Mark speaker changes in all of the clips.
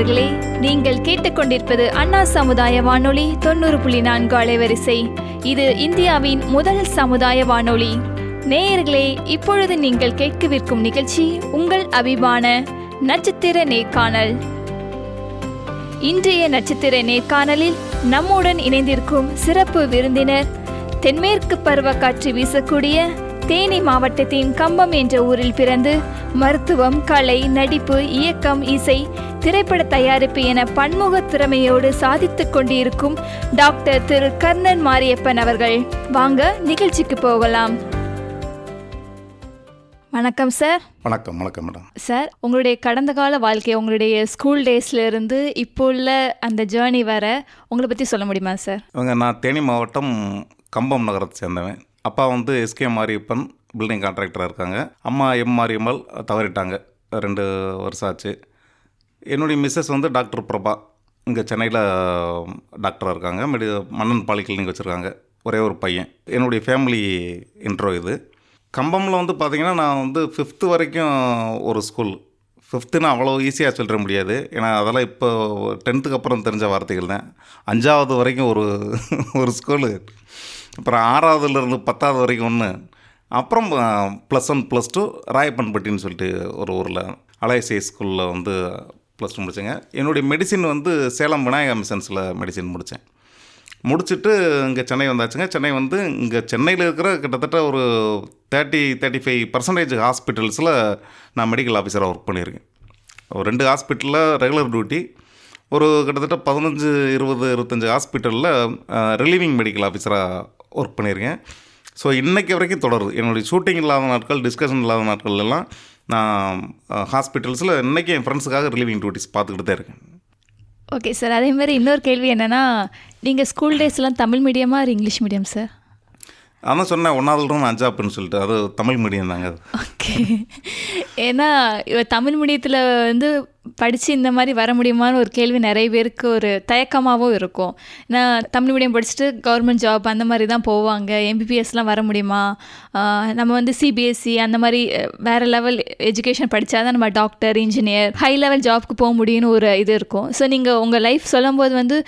Speaker 1: நேயர்களே, நீங்கள் கேட்டுக்கொண்டிருப்பது அண்ணா சமுதாய வானொலி 90.4 அலைவரிசை. இது இந்தியாவின் முதல் சமுதாய வானொலி. நேயர்களே, இப்பொழுது நீங்கள் கேட்கவிருக்கும் நிகழ்ச்சி உங்கள் அபிமான நட்சத்திர நேர்காணல். இன்றைய நட்சத்திர நேர்காணலில் நம்முடன் இணைந்திருக்கும் சிறப்பு விருந்தினர் தென்மேற்கு பருவக்காற்று வீசக்கூடிய தேனி மாவட்டத்தின் கம்பம் என்ற ஊரில் பிறந்து மருத்துவம், கலை, நடிப்பு, இயக்கம், இசை, திரைப்பட தயாரிப்பு என பன்முக திறமையோடு சாதித்துக் கொண்டிருக்கும் டாக்டர் திரு கர்ணன் மாரியப்பன் அவர்கள். வாங்க நிகழ்ச்சிக்கு போகலாம். வணக்கம் சார்.
Speaker 2: வணக்கம். வணக்கம் மேடம்.
Speaker 1: சார், உங்களுடைய கடந்த கால வாழ்க்கை, உங்களுடைய ஸ்கூல் டேஸ்ல இருந்து இப்போ உள்ள அந்த ஜேர்னி வர உங்களை பற்றி சொல்ல முடியுமா சார்?
Speaker 2: நான் தேனி மாவட்டம் கம்பம் நகரத்தை சேர்ந்தவன். அப்பா எஸ்கே மாரியப்பன் பில்டிங் கான்ட்ராக்டராக இருக்காங்க. அம்மா மாரியம்மாள் தவறிட்டாங்க, 2 வருஷம் ஆச்சு. என்னுடைய மிஸ்ஸஸ் டாக்டர் பிரபா இங்கே சென்னையில் டாக்டராக இருக்காங்க. மன்னன் பாலிகிளினிக் வச்சுருக்காங்க. ஒரே ஒரு பையன். என்னுடைய ஃபேமிலி இன்ட்ரோ இது. கம்பமில் பார்த்திங்கன்னா நான் 5th வரைக்கும் ஒரு ஸ்கூல். 5th அவ்வளோ ஈஸியாக சொல்லிட முடியாது, ஏன்னா அதெல்லாம் இப்போ 10th அப்புறம் தெரிஞ்ச வார்த்தைகள் தான். 5வது வரைக்கும் ஒரு ஸ்கூலு, அப்புறம் 6வதுலேருந்து 10வது வரைக்கும் ஒன்று, அப்புறம் +1 +2 ராயப்பன்பட்டின்னு சொல்லிட்டு ஒரு ஊரில் அலையசி ஸ்கூலில் +2 முடித்தேங்க. என்னுடைய மெடிசின் சேலம் விநாயகா மிஷன்ஸில் மெடிசின் முடித்தேன். முடிச்சுட்டு இங்கே சென்னை வந்தாச்சுங்க. சென்னை இங்கே சென்னையில் இருக்கிற கிட்டத்தட்ட ஒரு 30-35% ஹாஸ்பிட்டல்ஸில் நான் மெடிக்கல் ஆஃபீஸராக ஒர்க் பண்ணியிருக்கேன். ஒரு 2 ஹாஸ்பிட்டலில் ரெகுலர் டியூட்டி, ஒரு கிட்டத்தட்ட 15-20-25 ஹாஸ்பிட்டலில் ரிலீவிங் மெடிக்கல் ஆஃபீஸராக ஒர்க் பண்ணியிருக்கேன். ஸோ இன்றைக்கி வரைக்கும் தொடருது. என்னுடைய ஷூட்டிங் இல்லாத நாட்கள், டிஸ்கஷன் இல்லாத நாட்கள் எல்லாம் நான் ஹாஸ்பிட்டல்ஸில் இன்றைக்கி என் ஃப்ரெண்ட்ஸுக்காக ரிலீவிங் டியூட்டிஸ் பார்த்துக்கிட்டு தான் இருக்கேன்.
Speaker 1: ஓகே சார், அதே மாதிரி இன்னொரு கேள்வி என்னென்னா, நீங்கள் ஸ்கூல் டேஸ்லாம் தமிழ் மீடியமா இல்லை இங்கிலீஷ் மீடியம் சார்?
Speaker 2: அதான் சொன்னேன், 1வதுலேருந்து 5ஆப்புன்னு சொல்லிட்டு, அது தமிழ் மீடியம் தாங்க.
Speaker 1: ஓகே, ஏன்னா தமிழ் மீடியத்தில் படித்து இந்த மாதிரி வர முடியுமான்னு ஒரு கேள்வி நிறைய பேருக்கு ஒரு தயக்கமாகவும் இருக்கும். ஏன்னா தமிழ் மீடியம் படிச்சுட்டு கவர்மெண்ட் ஜாப் அந்த மாதிரி தான் போவாங்க. எம்பிபிஎஸ்லாம் வர முடியுமா? நம்ம சிபிஎஸ்சி அந்த மாதிரி வேறு லெவல் எஜுகேஷன் படித்தா தான் நம்ம டாக்டர், இன்ஜினியர், ஹை லெவல் ஜாப்க்கு போக முடியும்னு ஒரு இது இருக்கும். ஸோ நீங்கள் உங்கள் லைஃப் சொல்லும்போது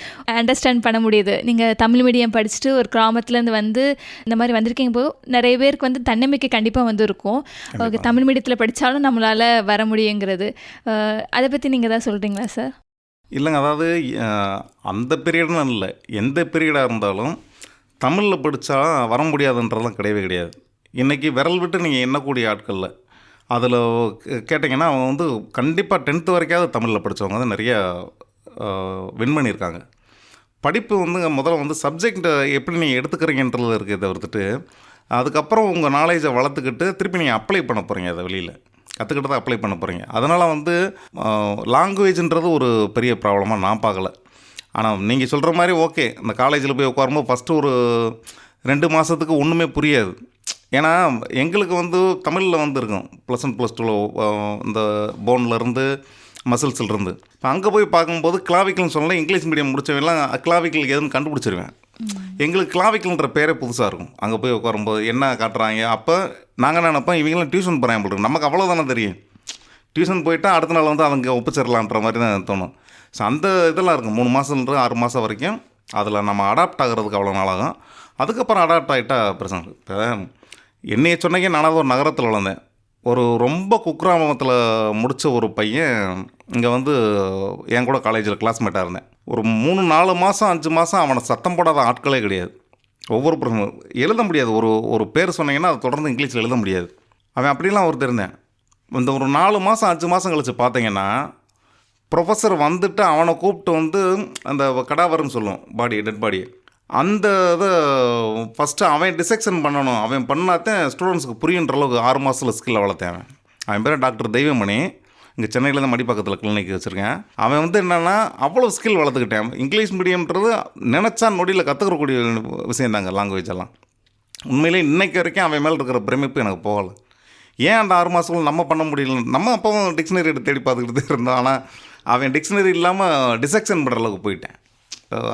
Speaker 1: அண்டர்ஸ்டாண்ட் பண்ண முடியுது. நீங்கள் தமிழ் மீடியம் படிச்சுட்டு ஒரு கிராமத்துலேருந்து இந்த மாதிரி வந்திருக்கீங்க போது நிறைய பேருக்கு தன்னம்பிக்கை கண்டிப்பாக இருக்கும். ஓகே, தமிழ் மீடியத்தில் படித்தாலும் நம்மளால் வர முடியுங்கிறது. அதை பற்றி நீங்கள் தான் சொல்கிறீங்களா சார்?
Speaker 2: இல்லைங்க, அதாவது அந்த பீரியட்னு இல்லை, எந்த பீரியடாக இருந்தாலும் தமிழில் படித்தா வர முடியாதுன்றதெல்லாம் கிடையவே கிடையாது. இன்றைக்கி விரல் விட்டு நீங்கள் எண்ணக்கூடிய ஆட்களில் அதில் கேட்டிங்கன்னா அவங்க கண்டிப்பாக 10th வரைக்காவது தமிழில் படித்தவங்க நிறையா வின் பண்ணியிருக்காங்க. படிப்பு முதல்ல சப்ஜெக்ட் எப்படி நீங்கள் எடுத்துக்கிறீங்கன்றதில் இருக்குது தவிர்த்துட்டு, அதுக்கப்புறம் உங்கள் நாலேஜை வளர்த்துக்கிட்டு திருப்பி நீங்கள் அப்ளை பண்ண போகிறீங்க. அதை வெளியில் கற்றுக்கிட்டு தான் அப்ளை பண்ண போகிறீங்க. அதனால் லாங்குவேஜ்ன்றது ஒரு பெரிய ப்ராப்ளமாக நான் பார்க்கல. ஆனால் நீங்கள் சொல்கிற மாதிரி ஓகே, இந்த காலேஜில் போய் உட்காரும்போது ஃபஸ்ட்டு ஒரு 2 மாதத்துக்கு ஒன்றுமே புரியாது. ஏன்னா எங்களுக்கு தமிழில் இருக்கும் +1 +2 இந்த போன்லேருந்து மசில்ஸ்லேருந்து. இப்போ அங்கே போய் பார்க்கும்போது கிளாவிக்கல்னு சொல்லலாம். இங்கிலீஷ் மீடியம் முடித்தவெல்லாம் கிளாவிக்கல் எதுன்னு கண்டுபிடிச்சிருவேன். எங்களுக்கு கிளாவிக்கல்ன்ற பேரே புதுசாக இருக்கும். அங்கே போய் உட்காரும்போது என்ன காட்டுறாங்க, அப்போ நாங்கள் நினைப்போம் இவங்களாம் டியூஷன் போகிறாங்க போல, நமக்கு அவ்வளோதானே தெரியும். டியூஷன் போயிட்டால் அடுத்த நாள் அவங்க ஒப்பிச்சிடலான்ற மாதிரி தான் தோணும். ஸோ அந்த இதெல்லாம் இருக்கும். 3 மாதம்ன்ற 6 மாதம் வரைக்கும் அதில் நம்ம அடாப்ட் ஆகிறதுக்கு அவ்வளோ நாளாகும். அதுக்கப்புறம் அடாப்ட் ஆகிட்டா பிரச்சனை. இப்போ என்னைய சொன்னீங்க, நானாவது ஒரு நகரத்தில் வளர்ந்தேன். ஒரு ரொம்ப குக்கிராமத்தில் முடித்த ஒரு பையன் இங்கே என் கூட காலேஜில் கிளாஸ்மேட்டாக இருந்தேன். ஒரு 3-4 மாதம் 5 மாதம் அவனை சத்தம் போடாத ஆட்களே கிடையாது. ஒவ்வொரு பிரச்சனை எழுத முடியாது. ஒரு பேர் சொன்னீங்கன்னா அதை தொடர்ந்து இங்கிலீஷில் எழுத முடியாது. அவன் அப்படிலாம் ஒருத்தர் இருந்தேன். இந்த ஒரு 4 மாதம் 5 மாதம் கழித்து பார்த்தீங்கன்னா ப்ரொஃபஸர் அவனை கூப்பிட்டு அந்த கடாவர்னு சொல்லுவோம், டெட் பாடியை, அந்த இதை ஃபஸ்ட்டு அவன் டிசெக்ஷன் பண்ணணும். அவன் பண்ணாதான் ஸ்டூடெண்ட்ஸுக்கு புரியுன்ற அளவுக்கு 6 மாதத்தில் ஸ்கில்லை வளர்த்தேன். அவன் பேர் டாக்டர் தெய்வமணி. இங்கே சென்னையில் தான் மடிப்பக்கத்தில் கிளினிக் வச்சுருக்கேன். அவன் என்னென்னா அவ்வளோ ஸ்கில் வளர்த்துக்கிட்டேன். இங்கிலீஷ் மீடியம்ன்றது நினச்சா நொடியில் கற்றுக்கக்கூடிய விஷயம் தாங்க லாங்குவேஜெல்லாம். உண்மையிலே இன்றைக்கு வரைக்கும் அவன் மேலே இருக்கிற பிரமிப்பு எனக்கு போகலை. ஏன் அந்த 6 மாதங்கள் நம்ம பண்ண முடியல? நம்ம அப்போவும் டிக்ஷனரி எடுத்து தேடி பார்த்துக்கிட்டு இருந்தோம். ஆனால் அவன் டிக்ஷனரி இல்லாமல் டிசெக்ஷன் பண்ணுற அளவுக்கு போயிட்டேன்.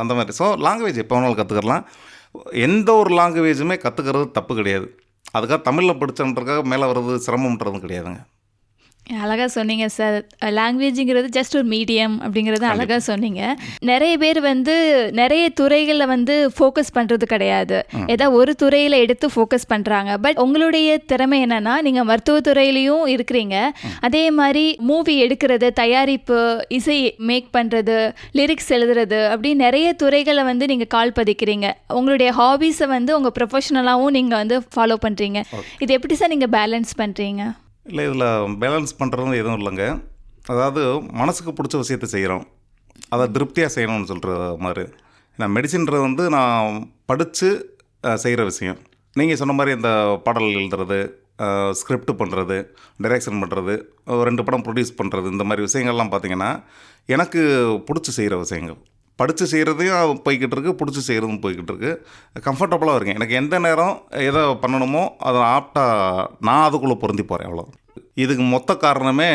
Speaker 2: அந்த மாதிரி. ஸோ லாங்குவேஜ் எப்போ வேணாலும் கற்றுக்கலாம். எந்த ஒரு லாங்குவேஜுமே கற்றுக்கிறது தப்பு கிடையாது. அதுக்காக தமிழில் படித்தன்றதுக்காக மேலே வர்றது சிரமம்ன்றதும் கிடையாதுங்க.
Speaker 1: அழகாக சொன்னீங்க சார். லாங்குவேஜுங்கிறது ஜஸ்ட் ஒரு மீடியம் அப்படிங்கிறத அழகாக சொன்னீங்க. நிறைய பேர் வந்து நிறைய துறைகளில் வந்து ஃபோக்கஸ் பண்ணுறது கிடையாது, ஏதோ ஒரு துறையில் எடுத்து ஃபோக்கஸ் பண்ணுறாங்க. பட் உங்களுடைய திறமை என்னென்னா, நீங்கள் மருத்துவத்துறையிலையும் இருக்கிறீங்க, அதே மாதிரி மூவி எடுக்கிறது, தயாரிப்பு, இசை மேக் பண்ணுறது, லிரிக்ஸ் எழுதுறது, அப்படி நிறைய துறைகளை வந்து நீங்கள் கால் பதிக்கிறீங்க. உங்களுடைய ஹாபீஸை வந்து உங்கள் ப்ரொஃபஷனலாகவும் நீங்கள் வந்து ஃபாலோ பண்ணுறீங்க. இது எப்படி சார் நீங்கள் பேலன்ஸ் பண்ணுறீங்க?
Speaker 2: இல்லை, இதில் பேலன்ஸ் பண்ணுறது எதுவும் இல்லைங்க. அதாவது மனசுக்கு பிடிச்ச விஷயத்தை செய்கிறோம், அதை திருப்தியாக செய்யணும்னு சொல்கிற மாதிரி. நான் மெடிசின்றது வந்து நான் படித்து செய்கிற விஷயம். நீங்கள் சொன்ன மாதிரி இந்த பாடல் எழுதுறது, ஸ்கிரிப்ட் பண்ணுறது, டைரக்ஷன் பண்ணுறது, 2 படம் ப்ரொடியூஸ் பண்ணுறது, இந்த மாதிரி விஷயங்கள்லாம் பார்த்திங்கன்னா எனக்கு பிடிச்சி செய்கிற விஷயங்கள். படித்து செய்கிறதையும் போய்கிட்டு இருக்குது, பிடிச்சி செய்கிறதும் போய்கிட்டு இருக்குது. கம்ஃபர்டபுளாக இருக்கேன். எனக்கு எந்த நேரம் எதை பண்ணணுமோ அதை ஆப்டாக நான் அதுக்குள்ளே பொருந்தி போகிறேன், அவ்வளோ. இதுக்கு மொத்த காரணமே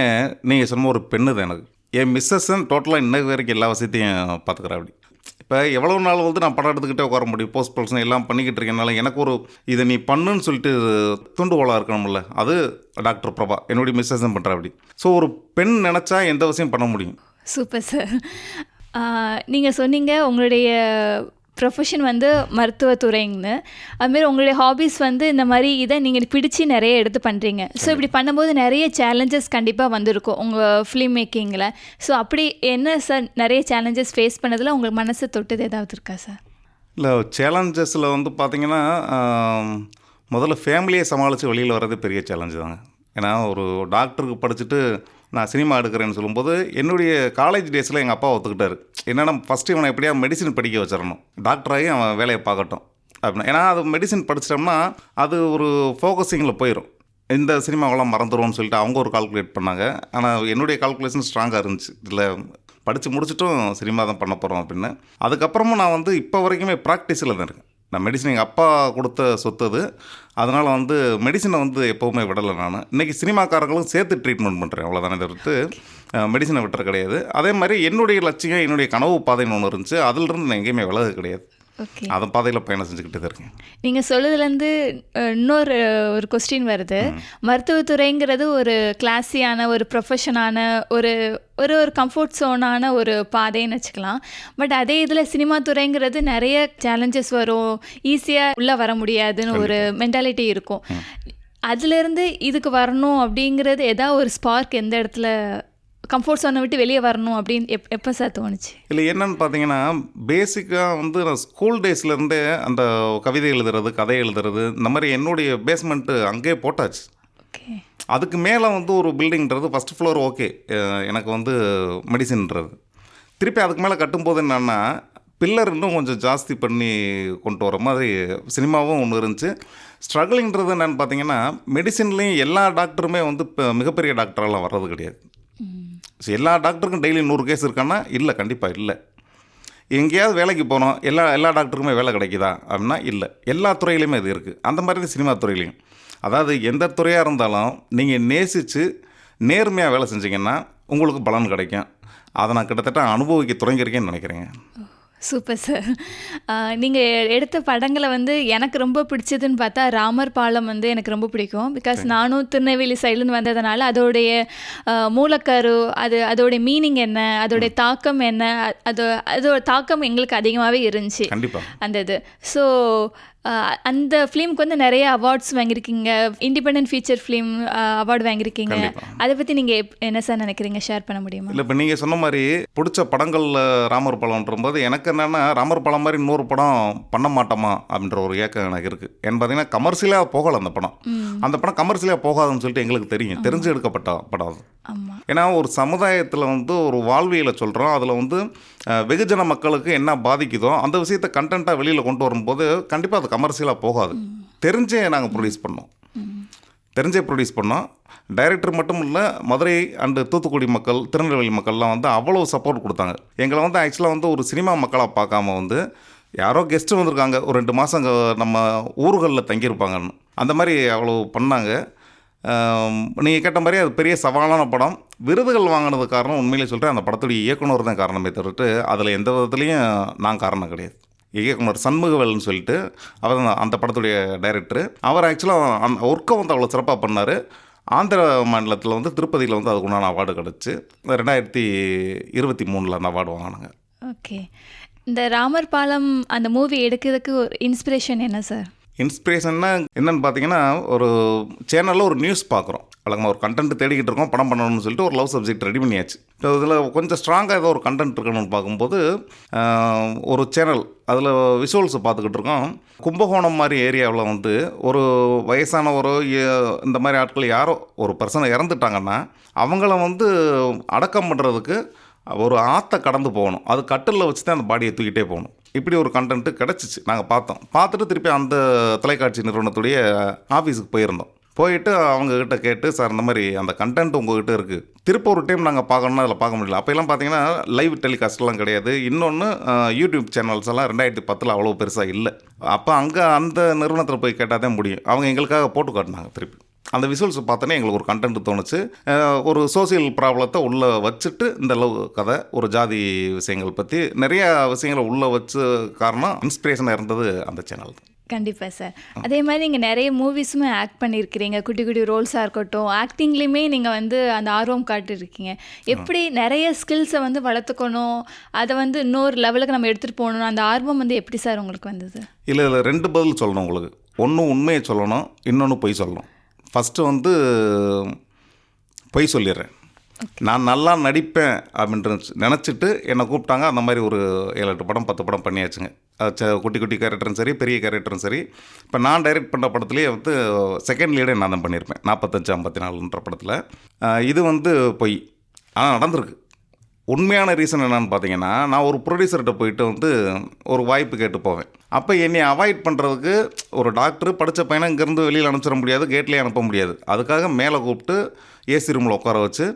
Speaker 2: நீங்கள் சொன்ன ஒரு பெண்ணு தான். எனக்கு என் மிஸ்ஸஸ்ன்னு டோட்டலாக இன்னைக்கு வரைக்கும் எல்லா விஷயத்தையும் பார்த்துக்கிறேன். அப்படி இப்போ எவ்வளோ நாள் வந்து நான் படம் எடுத்துக்கிட்டே உட்கார முடியும், போஸ்ட் ப்ரொடக்ஷன் எல்லாம் பண்ணிக்கிட்டு இருக்கேனால எனக்கு ஒரு இதை நீ பண்ணுன்னு சொல்லிட்டு தூண்டுகோலாக இருக்கணும்ல, அது டாக்டர் பிரபா என்னுடைய மிஸ்ஸஸ்ன்னு பண்ணுறேன். அப்படி ஸோ ஒரு பெண் நினச்சா எந்த விஷயம் பண்ண முடியும்.
Speaker 1: Super sir. நீங்கள் சொன்னீங்க உங்களுடைய ப்ரொஃபஷன் வந்து மருத்துவத்துறைங்கன்னு. அதுமாரி உங்களுடைய ஹாபீஸ் வந்து இந்த மாதிரி இதை நீங்கள் பிடிச்சி நிறைய எடுத்து பண்ணுறீங்க. ஸோ இப்படி பண்ணும்போது நிறைய சேலஞ்சஸ் கண்டிப்பாக வந்திருக்கும் உங்கள் ஃபிலிம் மேக்கிங்கில். ஸோ அப்படி என்ன சார் நிறைய சேலஞ்சஸ் ஃபேஸ் பண்ணதில் உங்களுக்கு மனசை தொட்டது ஏதாவது இருக்கா சார்?
Speaker 2: இல்லை, சேலஞ்சஸில் வந்து பார்த்திங்கன்னா முதல்ல ஃபேமிலியை சமாளித்து வெளியில் வர்றது பெரிய சேலஞ்சு தாங்க. ஏன்னா ஒரு டாக்டருக்கு படிச்சுட்டு நான் சினிமா எடுக்கிறேன்னு சொல்லும்போது என்னுடைய காலேஜ் டேஸில் எங்கள் அப்பா ஒத்துக்கிட்டார். என்னென்னா ஃபஸ்ட்டு இவனை எப்படியா மெடிசின் படிக்க வச்சிடணும், டாக்டராகி அவன் வேலையை பார்க்கட்டும் அப்படின்னா. ஏன்னா அது மெடிசின் படிச்சிட்டோம்னா அது ஒரு ஃபோக்கஸிங்கில் போயிடும், இந்த சினிமாவெல்லாம் மறந்துடும்னு சொல்லிட்டு அவங்க ஒரு கால்குலேட் பண்ணாங்க. ஆனால் என்னுடைய கால்குலேஷன் ஸ்ட்ராங்காக இருந்துச்சு. இல்லை, படித்து முடிச்சுட்டும் சினிமா தான் பண்ண போகிறோம் அப்படின்னு. அதுக்கப்புறமும் நான் வந்து இப்போ வரைக்குமே ப்ராக்டிஸில் தான் இருக்கேன். நான் மெடிசன் எங்கள் அப்பா கொடுத்த சொத்து அது. அதனால் வந்து மெடிசனை வந்து எப்போவுமே விடலை. நான் இன்றைக்கி சினிமாக்காரங்களும் சேர்த்து ட்ரீட்மெண்ட் பண்ணுறேன், அவ்வளோதானே தவிர்த்து மெடிசனை விட்டுற கிடையாது. அதே மாதிரி என்னுடைய லட்சியம், என்னுடைய கனவு பாதைன்னு ஒன்று இருந்துச்சு, அதிலிருந்து நான் எங்கேயுமே விலக கிடையாது.
Speaker 1: ஓகே,
Speaker 2: அதன் பாதையில் பயணம் செஞ்சுக்கிட்டே தான் இருக்கேன்.
Speaker 1: நீங்கள் சொல்லுதுலேருந்து இன்னொரு ஒரு கொஸ்டின் வருது. மருத்துவத்துறைங்கிறது ஒரு கிளாஸியான, ஒரு ப்ரொஃபஷனான, ஒரு ஒரு ஒரு கம்ஃபர்ட் ஜோனான ஒரு பாதைன்னு வச்சுக்கலாம். பட் அதே இதில் சினிமா துறைங்கிறது நிறைய சேலஞ்சஸ் வரும், ஈஸியாக உள்ளே வர முடியாதுன்னு ஒரு மென்டாலிட்டி இருக்கும். அதுலேருந்து இதுக்கு வரணும் அப்படிங்கிறது ஏதாவது ஒரு ஸ்பார்க் எந்த இடத்துல கம்ஃபர்ட் ஜோனை விட்டு வெளியே வரணும் அப்படின்னு எப்போ சார் தோணுச்சு?
Speaker 2: இல்லை, என்னென்னு பார்த்தீங்கன்னா பேசிக்காக வந்து நான் ஸ்கூல் டேஸ்லேருந்தே அந்த கவிதை எழுதுறது, கதை எழுதுறது, இந்த மாதிரி என்னுடைய பேஸ்மெண்ட்டு அங்கேயே போட்டாச்சு.
Speaker 1: ஓகே,
Speaker 2: அதுக்கு மேலே வந்து ஒரு பில்டிங்கிறது ஃபஸ்ட் ஃப்ளோர் ஓகே, எனக்கு வந்து மெடிசின்றது. திருப்பி அதுக்கு மேலே கட்டும்போது என்னென்னா பில்லர் இன்னும் கொஞ்சம் ஜாஸ்தி பண்ணி கொண்டு வர மாதிரி சினிமாவும் ஒன்று இருந்துச்சு. ஸ்ட்ரகிளிங்கிறது என்னென்னு பார்த்தீங்கன்னா மெடிசின்லேயும் எல்லா டாக்டருமே வந்து இப்போ மிகப்பெரிய டாக்டரெல்லாம் வர்றது கிடையாது. ஸோ எல்லா டாக்டருக்கும் டெய்லி 100 கேஸ் இருக்கான்னா இல்லை, கண்டிப்பாக இல்லை. எங்கேயாவது வேலைக்கு போனோம், எல்லா டாக்டருக்குமே வேலை கிடைக்குதா அப்படின்னா இல்லை. எல்லா துறையிலையுமே இது இருக்குது. அந்த மாதிரி தான் சினிமா துறையிலையும். அதாவது எந்த துறையாக இருந்தாலும் நீங்கள் நேசித்து நேர்மையாக வேலை செஞ்சிங்கன்னா உங்களுக்கு பலன் கிடைக்கும். அதை நான் கிட்டத்தட்ட அனுபவிக்க தொடங்கியிருக்கேன்னு நினைக்கிறேங்க.
Speaker 1: Super sir. நீங்கள் எடுத்த படங்களை வந்து எனக்கு ரொம்ப பிடிச்சதுன்னு பார்த்தா ராமர் பாலம் வந்து எனக்கு ரொம்ப பிடிக்கும். பிகாஸ் நானும் திருநெல்வேலி சைட்லேருந்து வந்ததுனால அதோடைய மூலக்கரு, அதோடைய மீனிங் என்ன, அதோடைய தாக்கம் என்ன, அதோட தாக்கம் எங்களுக்கு அதிகமாகவே இருந்துச்சு அந்த இது. ஸோ அந்த ஃபிலிமுக்கு வந்து நிறைய அவார்ட்ஸ் வாங்கியிருக்கீங்க, இண்டிபெண்டன்ட் ஃபீச்சர் ஃபிலிம் அவார்டு வாங்கியிருக்கீங்க. அதை பற்றி நீங்கள் என்ன சார் நினைக்கிறீங்க, ஷேர் பண்ண முடியுமா?
Speaker 2: இல்லை, இப்போ நீங்கள் சொன்ன மாதிரி பிடிச்ச படங்களில் ராமர் படம்ன்றபோது எனக்கு என்னென்னா ராமர் படம் மாதிரி இன்னொரு படம் பண்ண மாட்டோமா அப்படின்ற ஒரு ஏக்கம் எனக்கு இருக்குது. ஏன்னு பார்த்தீங்கன்னா கமர்ஷியலாக போகலை அந்த படம். அந்த படம் கமர்ஷியலாக போகாதுன்னு சொல்லிட்டு எங்களுக்கு தெரியும், தெரிஞ்சு எடுக்கப்பட்ட படம் அது. ஏன்னா ஒரு சமுதாயத்தில் வந்து ஒரு வாழ்வியலை சொல்கிறோம், அதில் வந்து வெகுஜன மக்களுக்கு என்ன பாதிக்குதோ அந்த விஷயத்தை கண்டென்ட்டாக வெளியில் கொண்டு வரும்போது கண்டிப்பாக அது கமர்ஷியலாக போகாது. தெரிஞ்சே நாங்கள் ப்ரொடியூஸ் பண்ணோம். டைரக்டர் மட்டும் இல்லை, மதுரை அண்டு தூத்துக்குடி மக்கள், திருநெல்வேலி மக்கள்லாம் வந்து அவ்வளோ சப்போர்ட் கொடுத்தாங்க. எங்களை வந்து ஆக்சுவலாக வந்து ஒரு சினிமா மக்களாக பார்க்காம வந்து யாரோ கெஸ்ட்டு வந்திருக்காங்க, ஒரு 2 மாதம் நம்ம ஊர்களில் தங்கியிருப்பாங்கன்னு, அந்த மாதிரி அவ்வளோ பண்ணாங்க. நீங்கள் கேட்ட மாதிரி அது பெரிய சவாலான படம். விருதுகள் வாங்கினது காரணம் உண்மையிலே சொல்கிறேன், அந்த படத்துடைய இயக்குனர் தான் காரணமே தவிர்த்து அதில் எந்த விதத்துலையும் நான் காரணம் கிடையாது. இயக்குனர் சண்முகவேல்னு சொல்லிட்டு அவர் அந்த படத்துடைய டைரக்டர். அவர் ஆக்சுவலாக அந்த ஒர்க்கை வந்து அவ்வளோ சிறப்பாக பண்ணார். ஆந்திர மாநிலத்தில் வந்து திருப்பதியில் வந்து அதுக்குண்டான அவார்டு கிடச்சி 2023 அந்த அவார்டு வாங்கினாங்க.
Speaker 1: ஓகே. இந்த ராமர் பாலம் அந்த மூவி எடுக்கிறதுக்கு ஒரு இன்ஸ்பிரேஷன் என்ன சார்?
Speaker 2: இன்ஸ்பிரேஷன்னா என்னென்னு பார்த்தீங்கன்னா, ஒரு சேனலில் ஒரு நியூஸ் பார்க்குறோம். வழக்கமாக ஒரு கண்டென்ட் தேடிக்கிட்டு இருக்கோம், படம் பண்ணணும்னு சொல்லிட்டு ஒரு லவ் சப்ஜெக்ட் ரெடி பண்ணியாச்சு. இப்போ இதில் கொஞ்சம் ஸ்ட்ராங்காக ஏதோ ஒரு கண்டென்ட் இருக்கணும்னு பார்க்கும்போது ஒரு சேனல் அதில் விஷுவல்ஸை பார்த்துக்கிட்டு இருக்கோம். கும்பகோணம் மாதிரி ஏரியாவில் வந்து ஒரு வயசானவரோ இந்த மாதிரி ஆட்கள் யாரோ ஒரு பர்சனை இறந்துட்டாங்கன்னா அவங்கள வந்து அடக்கம் பண்ணுறதுக்கு ஒரு ஆற்றை கடந்து போகணும். அது கட்டிலில் வச்சு தான் அந்த பாடியை தூக்கிட்டே போகணும். இப்படி ஒரு கண்டென்ட்டு கிடச்சிச்சு. நாங்கள் பார்த்தோம். பார்த்துட்டு திருப்பி அந்த தொலைக்காட்சி நிறுவனத்துடைய ஆஃபீஸுக்கு போயிருந்தோம். போயிட்டு அவங்கக்கிட்ட கேட்டு, சார் இந்த மாதிரி அந்த கண்டென்ட் உங்கள்கிட்ட இருக்குது, திருப்ப ஒரு டைம் நாங்கள் பார்க்கணுன்னா அதில் பார்க்க முடியல. அப்போல்லாம் பார்த்தீங்கன்னா லைவ் டெலிகாஸ்ட்லாம் கிடையாது. இன்னொன்று யூடியூப் சேனல்ஸ் எல்லாம் 2010 அவ்வளோ பெருசாக இல்லை. அப்போ அங்கே அந்த நிறுவனத்தில் போய் கேட்டால் தான் முடியும். அவங்க எங்களுக்காக போட்டு காட்டினாங்க. திருப்பி அந்த விஷுவல்ஸ் பார்த்தோன்னே எங்களுக்கு ஒரு கண்டென்ட் தோணுச்சு. ஒரு சோசியல் ப்ராப்ளத்தை உள்ளே வச்சுட்டு இந்த லவ் கதை, ஒரு ஜாதி விஷயங்கள் பற்றி நிறையா விஷயங்களை உள்ளே வச்சு காரணம் இன்ஸ்பிரேஷனாக இருந்தது அந்த சேனல் தான்.
Speaker 1: கண்டிப்பாக சார். அதே மாதிரி நீங்கள் நிறைய மூவிஸுமே ஆக்ட் பண்ணியிருக்கிறீங்க. குட்டி குட்டி ரோல்ஸாக இருக்கட்டும், ஆக்டிங்லேயுமே நீங்கள் வந்து அந்த ஆர்வம் காட்டியிருக்கீங்க. எப்படி நிறைய ஸ்கில்ஸை வந்து வளர்த்துக்கணும், அதை வந்து இன்னொரு லெவலுக்கு நம்ம எடுத்துகிட்டு போகணும், அந்த ஆர்வம் வந்து எப்படி சார் உங்களுக்கு வந்தது?
Speaker 2: இல்லை 2 பதில் சொல்லணும் உங்களுக்கு. ஒன்று உண்மையை சொல்லணும், இன்னொன்று பொய் சொல்லணும். ஃபஸ்ட்டு வந்து பொய் சொல்லிடுறேன். நான் நல்லா நடிப்பேன் அப்படின்ற நினச்சிட்டு என்னை கூப்பிட்டாங்க. அந்த மாதிரி ஒரு 7-8 படம் 10 படம் பண்ணியாச்சுங்க. குட்டி குட்டி கேரக்டரும் சரி, பெரிய கேரக்டரும் சரி. இப்போ நான் டைரக்ட் பண்ண படத்துலேயே வந்து செகண்ட் லீடே நான் தான் பண்ணியிருப்பேன் 45-54 படத்தில். இது வந்து பொய். ஆனால் நடந்திருக்கு. உண்மையான ரீசன் என்னன்னு பார்த்தீங்கன்னா, நான் ஒரு ப்ரொடியூசர்கிட்ட போயிட்டு வந்து ஒரு வாய்ப்பு கேட்டு போவேன். அப்போ என்னை அவாய்ட் பண்ணுறதுக்கு ஒரு டாக்டர் படித்த பையனை இங்கேருந்து வெளியில் அனுப்பிச்சிட முடியாது, கேட்லேயே அனுப்ப முடியாது. அதுக்காக மேலே கூப்பிட்டு ஏசி ரூமில் உட்கார வச்சு,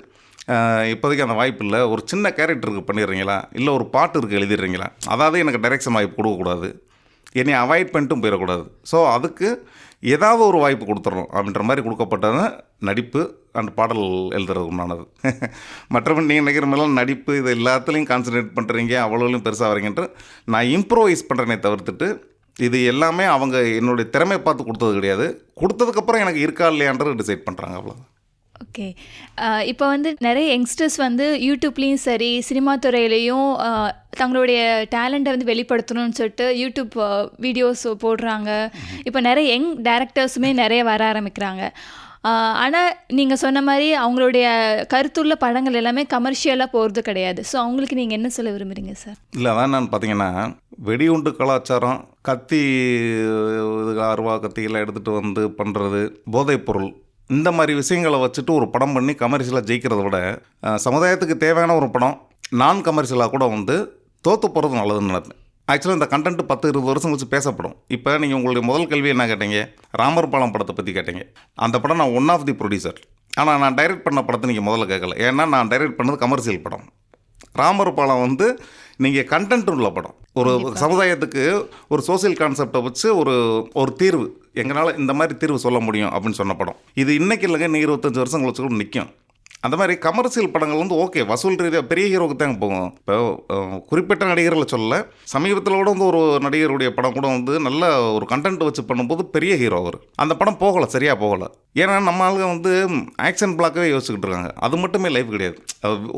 Speaker 2: இப்போதைக்கு அந்த வாய்ப்பு இல்லை, ஒரு சின்ன கேரக்டருக்கு பண்ணிடுறீங்களா, இல்லை ஒரு பாட்டு இருக்குது எழுதிடுறீங்களா, அதாவது எனக்கு டைரெக்ஷன் வாய்ப்பு கொடுக்கக்கூடாது, என்னை அவாய்ட் பண்ணிட்டும் போயிடக்கூடாது. ஸோ அதுக்கு ஏதாவது ஒரு வாய்ப்பு கொடுத்துடணும் அப்படின்ற மாதிரி கொடுக்கப்பட்டது நடிப்பு அண்ட் பாடல் எழுதுறது உண்டானது. மற்றபடி நீங்கள் நினைக்கிற மாதிரிலாம் நடிப்பு இது எல்லாத்துலேயும் கான்சன்ட்ரேட் பண்ணுறீங்க, அவ்வளோலையும் பெருசாக வரீங்கன்ட்டு நான் இம்ப்ரோவைஸ் பண்ணுறேனே தவிர்த்துட்டு இது எல்லாமே அவங்க என்னுடைய திறமை பார்த்து கொடுத்தது கிடையாது. கொடுத்ததுக்கப்புறம் எனக்கு இருக்கா இல்லையான்றது டிசைட் பண்ணுறாங்க, அவ்வளோ.
Speaker 1: ஓகே. இப்போ வந்து நிறைய யங்ஸ்டர்ஸ் வந்து யூடியூப்லேயும் சரி, சினிமா துறையிலையும் தங்களுடைய டேலண்ட்டை வந்து வெளிப்படுத்தணும்னு சொல்லிட்டு யூடியூப் வீடியோஸ் போடுறாங்க. இப்போ நிறைய யங் டேரக்டர்ஸுமே நிறைய வர ஆரம்பிக்கிறாங்க. ஆனால் நீங்கள் சொன்ன மாதிரி அவங்களுடைய கருத்துள்ள படங்கள் எல்லாமே கமர்ஷியலாக போகிறது கிடையாது. ஸோ அவங்களுக்கு நீங்கள் என்ன சொல்ல விரும்புகிறீங்க சார்?
Speaker 2: இல்லை, அதான் நான் பார்த்தீங்கன்னா வெடியுண்டு கலாச்சாரம், கத்தி அருவா கத்தியெல்லாம் எடுத்துகிட்டு வந்து பண்ணுறது, போதைப்பொருள், இந்த மாதிரி விஷயங்களை வச்சுட்டு ஒரு படம் பண்ணி கமர்ஷியலாக ஜெயிக்கிறத விட சமுதாயத்துக்கு தேவையான ஒரு படம் நான் கமர்ஷியலாக கூட வந்து தோற்று போகிறது நல்லதுன்னு நினைப்பேன். ஆக்சுவலாக இந்த கண்டென்ட் 10-20 வருஷம் கழிச்சு பேசப்படும். இப்போ நீங்கள் உங்களுடைய முதல் கேள்வி என்ன கேட்டீங்க? ராமர் பாலம் படத்தை பற்றி கேட்டீங்க. அந்த படம் நான் ஒன் ஆஃப் தி ப்ரொடியூசர். ஆனால் நான் டைரக்ட் பண்ண படத்தை நீங்கள் முதல்ல கேட்கல. ஏன்னா நான் டைரக்ட் பண்ணது கமர்ஷியல் படம். ராமர் பாலம் வந்து நீங்கள் கண்டென்ட் உள்ள படம், ஒரு சமுதாயத்துக்கு ஒரு சோசியல் கான்செப்டை வச்சு ஒரு தீர்வு, எங்களால் இந்த மாதிரி தீர்வு சொல்ல முடியும் அப்படின்னு சொன்ன படம். இது இன்றைக்கி இல்லைங்க, நீ 25 வருஷம் கழிச்சு கூட நிற்கும். அந்த மாதிரி கமர்ஷியல் படங்கள் வந்து ஓகே, வசூல் ரீதியாக பெரிய ஹீரோவுக்கு தாங்க போகும். இப்போ குறிப்பிட்ட நடிகர்களை சொல்லலை, சமீபத்தில் கூட வந்து ஒரு நடிகருடைய படம் கூட வந்து நல்ல ஒரு கண்டென்ட் வச்சு பண்ணும்போது பெரிய ஹீரோ அவர். அந்த படம் போகலை, சரியாக போகலை. ஏன்னா நம்ம ஆளுங்க வந்து ஆக்ஷன் பிளாக்கவே யோசிச்சுக்கிட்டு இருக்காங்க. அது மட்டுமே லைஃப் கிடையாது.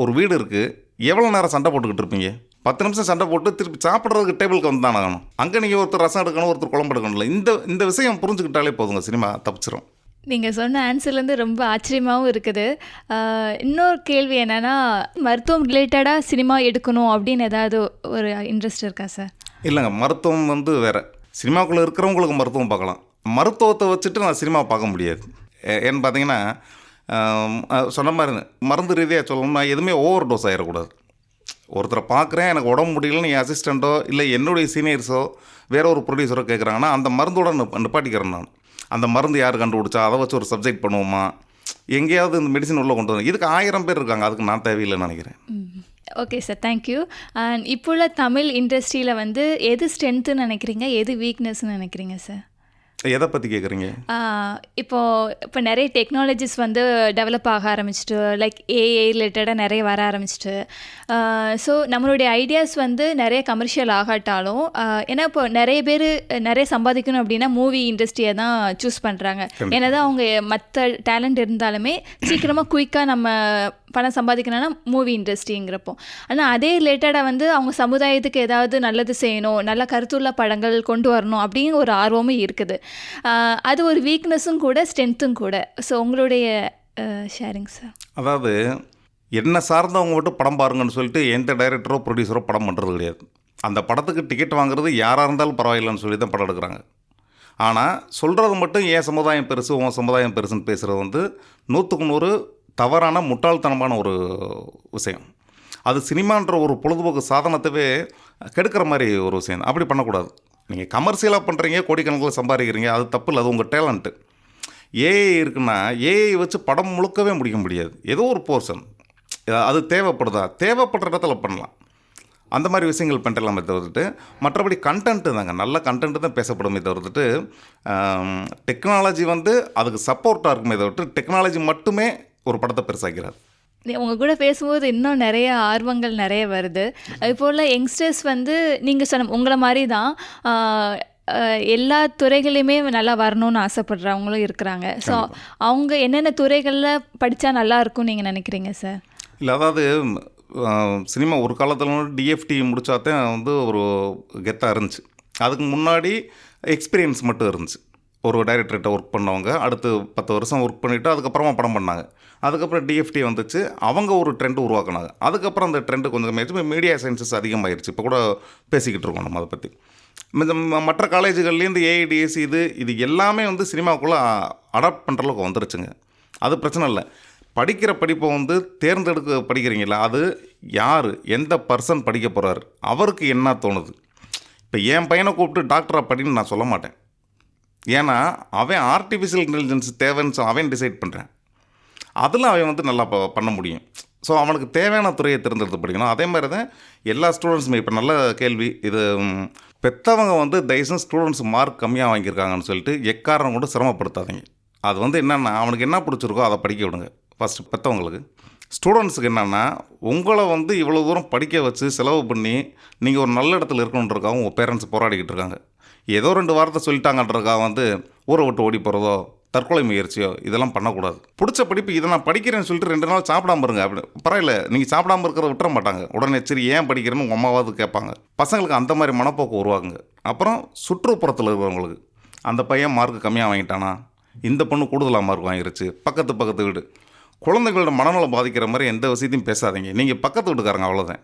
Speaker 2: ஒரு வீடு இருக்குது, எவ்வளோ நேரம் சண்டை போட்டுக்கிட்டு இருப்பீங்க? 10 நிமிஷம் சண்டை போட்டு திருப்பி சாப்பிட்றதுக்கு டேபிளுக்கு வந்து தான் ஆகணும். அங்கே நீங்கள் ஒருத்தர் ரசம் எடுக்கணும், ஒருத்தர் குழம்பு எடுக்கணும்ல. இந்த விஷயம் புரிஞ்சுக்கிட்டாலே போதுங்க, சினிமா தப்பிச்சிடும்.
Speaker 1: நீங்கள் சொன்ன ஆன்சர்லேருந்து ரொம்ப ஆச்சரியமாகவும் இருக்குது. இன்னொரு கேள்வி என்னென்னா, மருத்துவம் ரிலேட்டடாக சினிமா எடுக்கணும் அப்படின்னு ஏதாவது ஒரு இன்ட்ரெஸ்ட் இருக்கா சார்? இல்லைங்க,
Speaker 2: மருத்துவம் வந்து வேறு. சினிமாக்குள்ளே இருக்கிறவங்களுக்கு மருத்துவம் பார்க்கலாம். மருத்துவத்தை வச்சுட்டு நான் சினிமா பார்க்க முடியாது. ஏன்னு பார்த்தீங்கன்னா, சொன்ன மாதிரி மருந்து ரீதியாக சொல்லணும்னா எதுவுமே ஓவர் டோஸ் ஆகிடக்கூடாது. ஒருத்தரை பார்க்குறேன், எனக்கு உடம்பு முடியலன்னு என் அசிஸ்டண்ட்டோ இல்லை என்னுடைய சீனியர்ஸோ வேற ஒரு ப்ரொடியூசரோ கேட்குறாங்கன்னா அந்த மருந்தோட நிப்பாட்டிக்கிறேன் நான். அந்த மருந்து யார் கண்டுபிடிச்சா, அதை வச்சு ஒரு சப்ஜெக்ட் பண்ணுவோமா, எங்கேயாவது இந்த மெடிசன் உள்ளே கொண்டு வந்து இதுக்கு 1000 பேர் இருக்காங்க, அதுக்கு நான் தேவையில்லைன்னு நினைக்கிறேன்.
Speaker 1: Okay sir, thank you. அண்ட் இப்போ உள்ள தமிழ் இண்டஸ்ட்ரியில் வந்து எது ஸ்ட்ரென்த்துன்னு நினைக்கிறீங்க, எது வீக்னஸ்ன்னு நினைக்கிறீங்க சார்?
Speaker 2: எதை பற்றி கேட்குறீங்க?
Speaker 1: இப்போ இப்போ நிறைய டெக்னாலஜிஸ் வந்து டெவலப் ஆக ஆரம்பிச்சிட்டு, லைக் ஏஐ ரிலேட்டடாக நிறைய வர ஆரம்பிச்சிட்டு, ஸோ நம்மளுடைய ஐடியாஸ் வந்து நிறைய கமர்ஷியல் ஆகாட்டாலும், ஏன்னா இப்போ நிறைய பேர் நிறைய சம்பாதிக்கணும் அப்படின்னா மூவி இண்டஸ்ட்ரியை தான் சூஸ் பண்ணுறாங்க. ஏன்னா தான் அவங்க மற்ற டேலண்ட் இருந்தாலுமே சீக்கிரமாக குயிக்காக நம்ம பணம் சம்பாதிக்கணும்னா மூவி இண்டஸ்ட்ரிங்கிறப்போ. ஆனால் அதே ரிலேட்டடாக வந்து அவங்க சமுதாயத்துக்கு ஏதாவது நல்லது செய்யணும், நல்ல கருத்துள்ள படங்கள் கொண்டு வரணும் அப்படிங்கிற ஒரு ஆர்வமும் இருக்குது. அது ஒரு வீக்னஸும் கூட, ஸ்ட்ரென்த்தும் கூட. ஸோ உங்களுடைய ஷேரிங் சார்.
Speaker 2: அதாவது என்ன சார்ந்தவங்க மட்டும் படம் பாருங்கன்னு சொல்லிட்டு எந்த டைரக்டரோ ப்ரொடியூசரோ படம் பண்ணுறது கிடையாது. அந்த படத்துக்கு டிக்கெட் வாங்குறது யாராக இருந்தாலும் பரவாயில்லைன்னு சொல்லி தான் படம் எடுக்கிறாங்க. ஆனால் சொல்கிறது மட்டும் ஏன் சமுதாயம் பெருசு, உன் சமுதாயம் பெருசுன்னு பேசுகிறது வந்து 100க்கு 100 தவறான முட்டாள்தனமான ஒரு விஷயம். அது சினிமான்ற ஒரு பொழுதுபோக்கு சாதனத்தவே கெடுக்கிற மாதிரி ஒரு விஷயம். அப்படி பண்ணக்கூடாது. நீங்கள் கமர்ஷியலாக பண்ணுறீங்க, கோடிக்கணக்கில் சம்பாதிக்கிறீங்க, அது தப்பு இல்லை, அது உங்கள் டேலண்ட்டு. ஏஐ இருக்குன்னா ஏஐ வச்சு படம் முழுக்கவே முடிக்க முடியாது. ஏதோ ஒரு போர்ஷன் அது தேவைப்படுதா, தேவைப்படுற இடத்துல பண்ணலாம். அந்த மாதிரி விஷயங்கள் பண்ணிடலாமே தவிர்த்துட்டு, மற்றபடி கண்டென்ட்டு தாங்க, நல்ல கண்டென்ட்டு தான் பேசப்படுமே தவிர்த்துட்டு, டெக்னாலஜி வந்து அதுக்கு சப்போர்ட்டாக இருக்குமே தவிர்த்து டெக்னாலஜி மட்டுமே ஒரு படத்தை பெருசாக்கிறார்.
Speaker 1: உங்கள் கூட பேசும்போது இன்னும் நிறைய ஆர்வங்கள் நிறைய வருது. இப்போ உள்ள யங்ஸ்டர்ஸ் வந்து நீங்கள் சொன்ன உங்களை மாதிரி தான் எல்லா துறைகளையுமே நல்லா வரணும்னு ஆசைப்படுறவங்களும் இருக்கிறாங்க. ஸோ அவங்க என்னென்ன துறைகளில் படித்தா நல்லா இருக்கும்னு நீங்கள் நினைக்கிறீங்க சார்?
Speaker 2: இல்லை, அதாவது சினிமா ஒரு காலத்தில் டிஎஃப்டி முடித்தாதான் வந்து ஒரு கெத்தாக இருந்துச்சு. அதுக்கு முன்னாடி எக்ஸ்பீரியன்ஸ் மட்டும் இருந்துச்சு. ஒரு டைரக்டர்கிட்ட ஒர்க் பண்ணவங்க அடுத்து 10 வருஷம் ஒர்க் பண்ணிவிட்டு அதுக்கப்புறமா படம் பண்ணாங்க. அதுக்கப்புறம் டிஎஃப்டி வந்துச்சு, அவங்க ஒரு ட்ரெண்டு உருவாக்குனாங்க. அதுக்கப்புறம் அந்த ட்ரெண்டு கொஞ்சம் கம்மியாச்சு. மீடியா சயின்சஸ் அதிகமாகிடுச்சு. இப்போ கூட பேசிக்கிட்டு இருக்கோம் நம்ம அதை பற்றி. மற்ற காலேஜுகள்லேருந்து ஏஐடிஎஸ் இது எல்லாமே வந்து சினிமாவுக்குள்ளே அடாப்ட் பண்ணுற அளவுக்கு வந்துருச்சுங்க. அது பிரச்சனை இல்லை. படிக்கிற படிப்பை வந்து தேர்ந்தெடுக்க படிக்கிறீங்களா, அது யார், எந்த பர்சன் படிக்க போகிறாரு, அவருக்கு என்ன தோணுது. இப்போ என் பையனை கூப்பிட்டு டாக்டராக படின்னு நான் சொல்ல மாட்டேன். ஏன்னா அவன் ஆர்டிஃபிஷியல் இன்டெலிஜென்ஸ் தேவைன்னு அவன் டிசைட் பண்ணுறேன். அதில் அவன் வந்து நல்லா பண்ண முடியும். ஸோ அவனுக்கு தேவையான துறையை தேர்ந்தெடுத்து படிக்கணும். அதே மாதிரி தான் எல்லா ஸ்டூடெண்ட்ஸுமே. இப்போ நல்ல கேள்வி இது. பெற்றவங்க வந்து தயவுசெய்து ஸ்டூடெண்ட்ஸ் மார்க் கம்மியாக வாங்கியிருக்காங்கன்னு சொல்லிட்டு எக்காரணம் கூட சிரமப்படுத்தாதீங்க. அது வந்து என்னென்னா அவனுக்கு என்ன பிடிச்சிருக்கோ அதை படிக்க விடுங்க ஃபஸ்ட்டு பெற்றவங்களுக்கு. ஸ்டூடெண்ட்ஸுக்கு என்னென்னா உங்களை வந்து இவ்வளோ தூரம் படிக்க வச்சு செலவு பண்ணி நீங்கள் ஒரு நல்ல இடத்துல இருக்கணுன்றதுக்காக உங்கள் பேரண்ட்ஸ் போராடிக்கிட்டு இருக்காங்க. ஏதோ 2 வாரத்தை சொல்லிட்டாங்கன்றதுக்காக வந்து ஊரை விட்டு ஓடி போகிறதோ தற்கொலை முயற்சியோ இதெல்லாம் பண்ணக்கூடாது. பிடிச்ச படிப்பு இதை நான் படிக்கிறேன்னு சொல்லிட்டு 2 நாள் சாப்பிடாம இருங்க. அப்படி பரவாயில்ல, நீங்கள் சாப்பிடாம இருக்கிறத விட்டுற மாட்டாங்க. உடனே சரி ஏன் படிக்கிறேன்னு உங்கள் அம்மாவாவது கேட்பாங்க. பசங்களுக்கு அந்த மாதிரி மனப்போக்கு உருவாக்குங்க. அப்புறம் சுற்றுப்புறத்தில் இருக்கிறவங்களுக்கு அந்த பையன் மார்க் கம்மியாக வாங்கிட்டானா, இந்த பொண்ணு கூடுதலாக மார்க் வாங்கிருச்சு, பக்கத்து வீடு, குழந்தைகளோட மனநலம் பாதிக்கிற மாதிரி எந்த விஷயத்தையும் பேசாதீங்க. நீங்கள் பக்கத்து வீட்டுக்காரங்க, அவ்வளோதான்.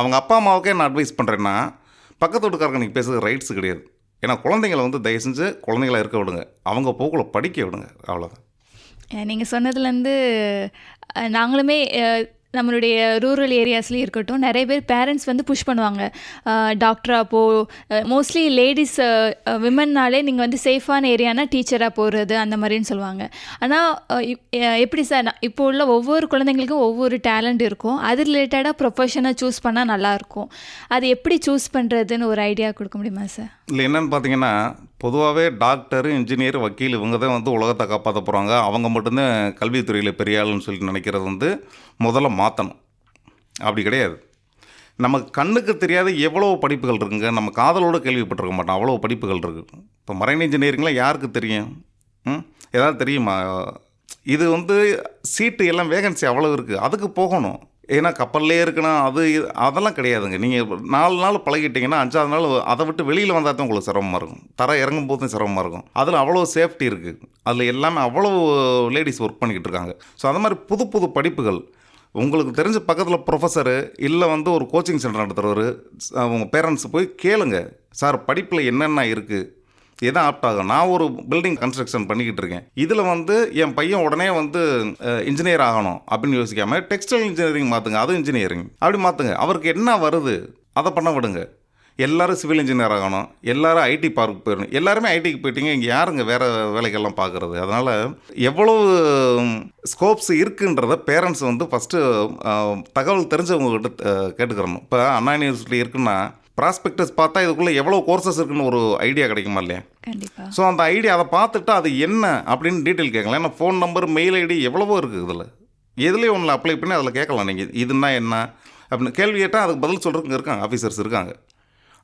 Speaker 2: அவங்க அப்பா அம்மாவுக்கே நான் அட்வைஸ் பண்ணுறேன்னா பக்கத்து வீட்டுக்காரங்க நீங்கள் பேசுறது ரைட்ஸ் கிடையாது. ஏன்னா குழந்தைங்களை வந்து தயவு செஞ்சு குழந்தைங்களா இருக்க விடுங்க, அவங்க போக்குள்ள படிக்க விடுங்க, அவ்வளோதான்.
Speaker 1: நீங்கள் சொன்னதுலேருந்து நாங்களுமே நம்மளுடைய ரூரல் ஏரியாஸ்லேயும் இருக்கட்டும், நிறைய பேர் பேரண்ட்ஸ் வந்து புஷ் பண்ணுவாங்க, டாக்டராக போ. மோஸ்ட்லி லேடிஸ் விமன்னாலே நீங்கள் வந்து சேஃபான ஏரியானா டீச்சராக போகிறது அந்த மாதிரின்னு சொல்லுவாங்க. ஆனால் எப்படி சார், இப்போ உள்ள ஒவ்வொரு குழந்தைங்களுக்கும் ஒவ்வொரு டேலண்ட் இருக்கும். அது ரிலேட்டடாக ப்ரொஃபஷனை சூஸ் பண்ணால் நல்லாயிருக்கும். அது எப்படி சூஸ் பண்ணுறதுன்னு ஒரு ஐடியா கொடுக்க முடியுமா சார்?
Speaker 2: இல்லை, என்னென்னு பார்த்தீங்கன்னா பொதுவாகவே டாக்டரு, இன்ஜினியர், வக்கீல் இவங்க தான் வந்து உலகத்தை காப்பாற்ற போகிறாங்க, அவங்க மட்டும்தான் கல்வித்துறையில் பெரிய ஆளுன்னு சொல்லிட்டு நினைக்கிறது வந்து முதல்ல மாற்றணும். அப்படி கிடையாது. நமக்கு கண்ணுக்கு தெரியாத எவ்வளோ படிப்புகள் இருக்குங்க. நம்ம காதலோடு கேள்விப்பட்டிருக்க மாட்டோம், அவ்வளோ படிப்புகள் இருக்குது. இப்போ மரைன் இன்ஜினியரிங்லாம் யாருக்கு தெரியும்? ஏதாவது தெரியுமா? இது வந்து சீட்டு எல்லாம் வேகன்சி அவ்வளோ இருக்குது, அதுக்கு போகணும். ஏன்னா கப்பல்லே இருக்கணும், அதெல்லாம் கிடையாதுங்க. நீங்கள் 4 நாள் பழகிட்டிங்கன்னா 5ஆவது நாள் அதை விட்டு வெளியில் வந்தால் தான் உங்களுக்கு சிரமமாக இருக்கும். இறங்கும் போதும் சிரமமாக இருக்கும். அதில் அவ்வளோ சேஃப்டி இருக்குது. அதில் எல்லாமே அவ்வளோ லேடிஸ் ஒர்க் பண்ணிக்கிட்டு இருக்காங்க. ஸோ அந்த மாதிரி புது புது படிப்புகள் உங்களுக்கு தெரிஞ்ச பக்கத்தில் ப்ரொஃபஸரு இல்லை வந்து ஒரு கோச்சிங் சென்டர் நடத்துகிறவர், உங்கள் பேரண்ட்ஸ் போய் கேளுங்க, சார் படிப்பில் என்னென்ன இருக்குது, எதான் ஆப்ட் ஆகும். நான் ஒரு பில்டிங் கன்ஸ்ட்ரக்ஷன் பண்ணிக்கிட்டு இருக்கேன், இதில் வந்து என் பையன் உடனே வந்து இன்ஜினியர் ஆகணும் அப்படின்னு யோசிக்காமல் டெக்ஸ்டைல் இன்ஜினியரிங் மாற்றுங்க, அது இன்ஜினியரிங் அப்படி மாற்றுங்க. அவருக்கு என்ன வருது அதை பண்ண விடுங்க. எல்லோரும் சிவில் இன்ஜினியர் ஆகணும், எல்லோரும் ஐடி பார்க்கு போயிடணும். எல்லாருமே ஐடிக்கு போயிட்டீங்க, இங்கே யாருங்க வேறு வேலைகள்லாம் பார்க்குறது? அதனால் எவ்வளவு ஸ்கோப்ஸ் இருக்குன்றத பேரண்ட்ஸ் வந்து ஃபஸ்ட்டு தகவல் தெரிஞ்சவங்ககிட்ட கேட்டுக்கிறணும். இப்போ அண்ணா யூனிவர்சிட்டி இருக்குன்னா ப்ராஸ்பெக்டஸ் பார்த்தா இதுக்குள்ளே எவ்வளோ கோர்சஸ் இருக்குன்னு ஒரு ஐடியா கிடைக்குமா இல்லையா?
Speaker 1: கண்டிப்பாக.
Speaker 2: ஸோ அந்த ஐடியா அதை பார்த்துட்டு அது என்ன அப்படின்னு டீட்டெயில் கேட்கலாம். ஏன்னா ஃபோன் நம்பர், மெயில் ஐடி எவ்வளவோ இருக்குது இதில். எதுலேயும் ஒன்றில் அப்ளை பண்ணி அதில் கேட்கலாம். நீங்கள் இதுனா என்ன அப்படின்னு கேள்வி கேட்டால் அதுக்கு பதில் சொல்கிறதுக்கு இருக்காங்க, ஆஃபீஸர்ஸ் இருக்காங்க.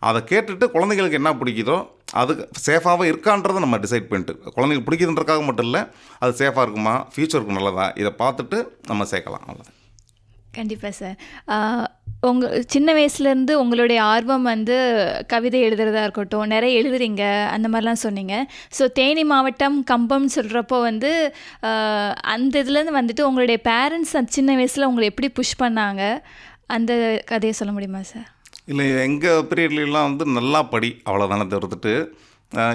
Speaker 2: அதை கேட்டுட்டு குழந்தைங்களுக்கு என்ன பிடிக்குதோ அது சேஃபாகவும் இருக்கான்றதை நம்ம டிசைட் பண்ணிட்டு, குழந்தைங்களுக்கு பிடிக்குதுன்றக்காக மட்டும் இல்லை, அது சேஃபாக இருக்குமா, ஃப்யூச்சருக்கு நல்லதா, இதை பார்த்துட்டு நம்ம சேர்க்கலாம். அவ்வளோதான்.
Speaker 1: கண்டிப்பாக சார். உங்கள் சின்ன வயசுலேருந்து உங்களுடைய ஆர்வம் வந்து கவிதை எழுதுறதா இருக்கட்டும், நிறைய எழுதுறீங்க அந்த மாதிரிலாம் சொன்னீங்க. ஸோ தேனி மாவட்டம் கம்பம்னு சொல்கிறப்போ வந்து அந்த இதுலேருந்து வந்துட்டு உங்களுடைய பேரண்ட்ஸ் சின்ன வயசில் உங்களை எப்படி புஷ் பண்ணாங்க, அந்த கதையை சொல்ல முடியுமா சார்?
Speaker 2: இல்லை, எங்கள் பீரியட்லாம் வந்து நல்லா படி அவ்வளோதானே தவிர்த்துட்டு,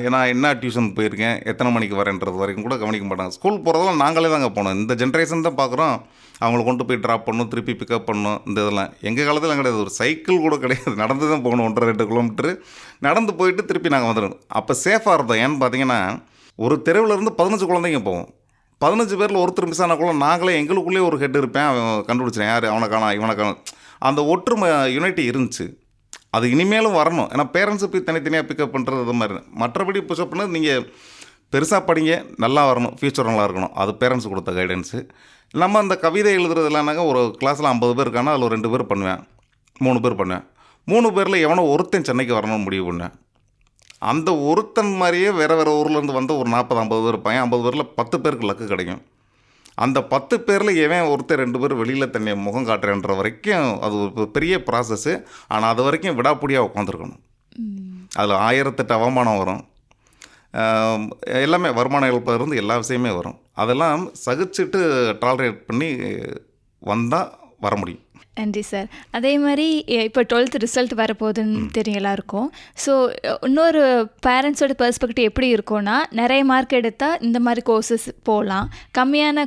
Speaker 2: ஏன்னா என்ன டியூஷன் போயிருக்கேன், எத்தனை மணிக்கு வரேன்றது வரைக்கும் கூட கவனிக்க மாட்டாங்க. ஸ்கூல் போகிறதெல்லாம் நாங்களே தாங்க போனோம். இந்த ஜென்ரேஷன் தான் பார்க்குறோம், அவங்கள கொண்டு போய் ட்ராப் பண்ணணும், திருப்பி பிக்கப் பண்ணணும். இந்த இதெல்லாம் எங்கள் காலத்தில் கிடையாது. ஒரு சைக்கிள் கூட கிடையாது, நடந்து தான் போகணும். 1.5-2 கிலோமீட்டரு நடந்து போயிட்டு திருப்பி நாங்கள் வந்துடணும். அப்போ சேஃபாக இருந்தோம். ஏன்னு பார்த்தீங்கன்னா, ஒரு தெருவிலேருந்து 15 குழந்தைங்க போவோம். 15 பேரில் ஒருத்தர் மிஸ் ஆனால் கூட நாங்களே எங்களுக்குள்ளேயே ஒரு ஹெட் இருப்பேன், அவன் கண்டுபிடிச்சேன் யார் அவனை காணா இவனை காணும். அந்த ஒற்றுமை யுனைட்டி இருந்துச்சு. அது இனிமேலும் வரணும். ஏன்னா பேரண்ட்ஸு போய் தனித்தனியாக பிக்கப் பண்ணுறது அது மாதிரி. மற்றபடி புஷப் பண்ணது நீங்கள் பெருசாக படிங்க, நல்லா வரணும், ஃப்யூச்சர் நல்லா இருக்கணும், அது பேரண்ட்ஸ் கொடுத்த கைடன்ஸு. நம்ம அந்த கவிதை எழுதுறதுலானாங்க, ஒரு கிளாஸில் 50 பேர் இருக்கானா அதில் 2 பேர் பண்ணுவேன், 3 பேர் பண்ணுவேன். 3 பேரில் எவனோ ஒருத்தன் சென்னைக்கு வரணும்னு முடிவு பண்ணேன். அந்த ஒருத்தன் மாதிரியே வேறு ஊர்லேருந்து வந்து ஒரு 40-50 பேர் இருப்பாங்க. 50 பேரில் 10 பேருக்கு லக்கு கிடைக்கும். அந்த 10 பேரில் எவன் ஒருத்தர் 2 பேர் வெளியில் தன்னை முகம் காட்டுறேன்ற வரைக்கும் அது ஒரு பெரிய ப்ராசஸ்ஸு. ஆனால் அது வரைக்கும் விடாப்பிடியாக உட்காந்துருக்கணும். அதில் 1008 அவமானம் வரும், எல்லாமே வருமான இழப்பிலிருந்து எல்லா விஷயமே வரும். அதெல்லாம் சகிச்சுட்டு டாலரேட் பண்ணி வந்தால் வர முடியும்.
Speaker 1: நன்றி சார். அதே மாதிரி இப்போ 12th ரிசல்ட் வரப்போகுதுன்னு தெரியும் எல்லாருக்கும். ஸோ இன்னொரு பேரண்ட்ஸோட பெர்ஸ்பெக்டிவ் எப்படி இருக்கும்னா, நிறைய மார்க் எடுத்தால் இந்த மாதிரி கோர்சஸ் போகலாம், கம்மியான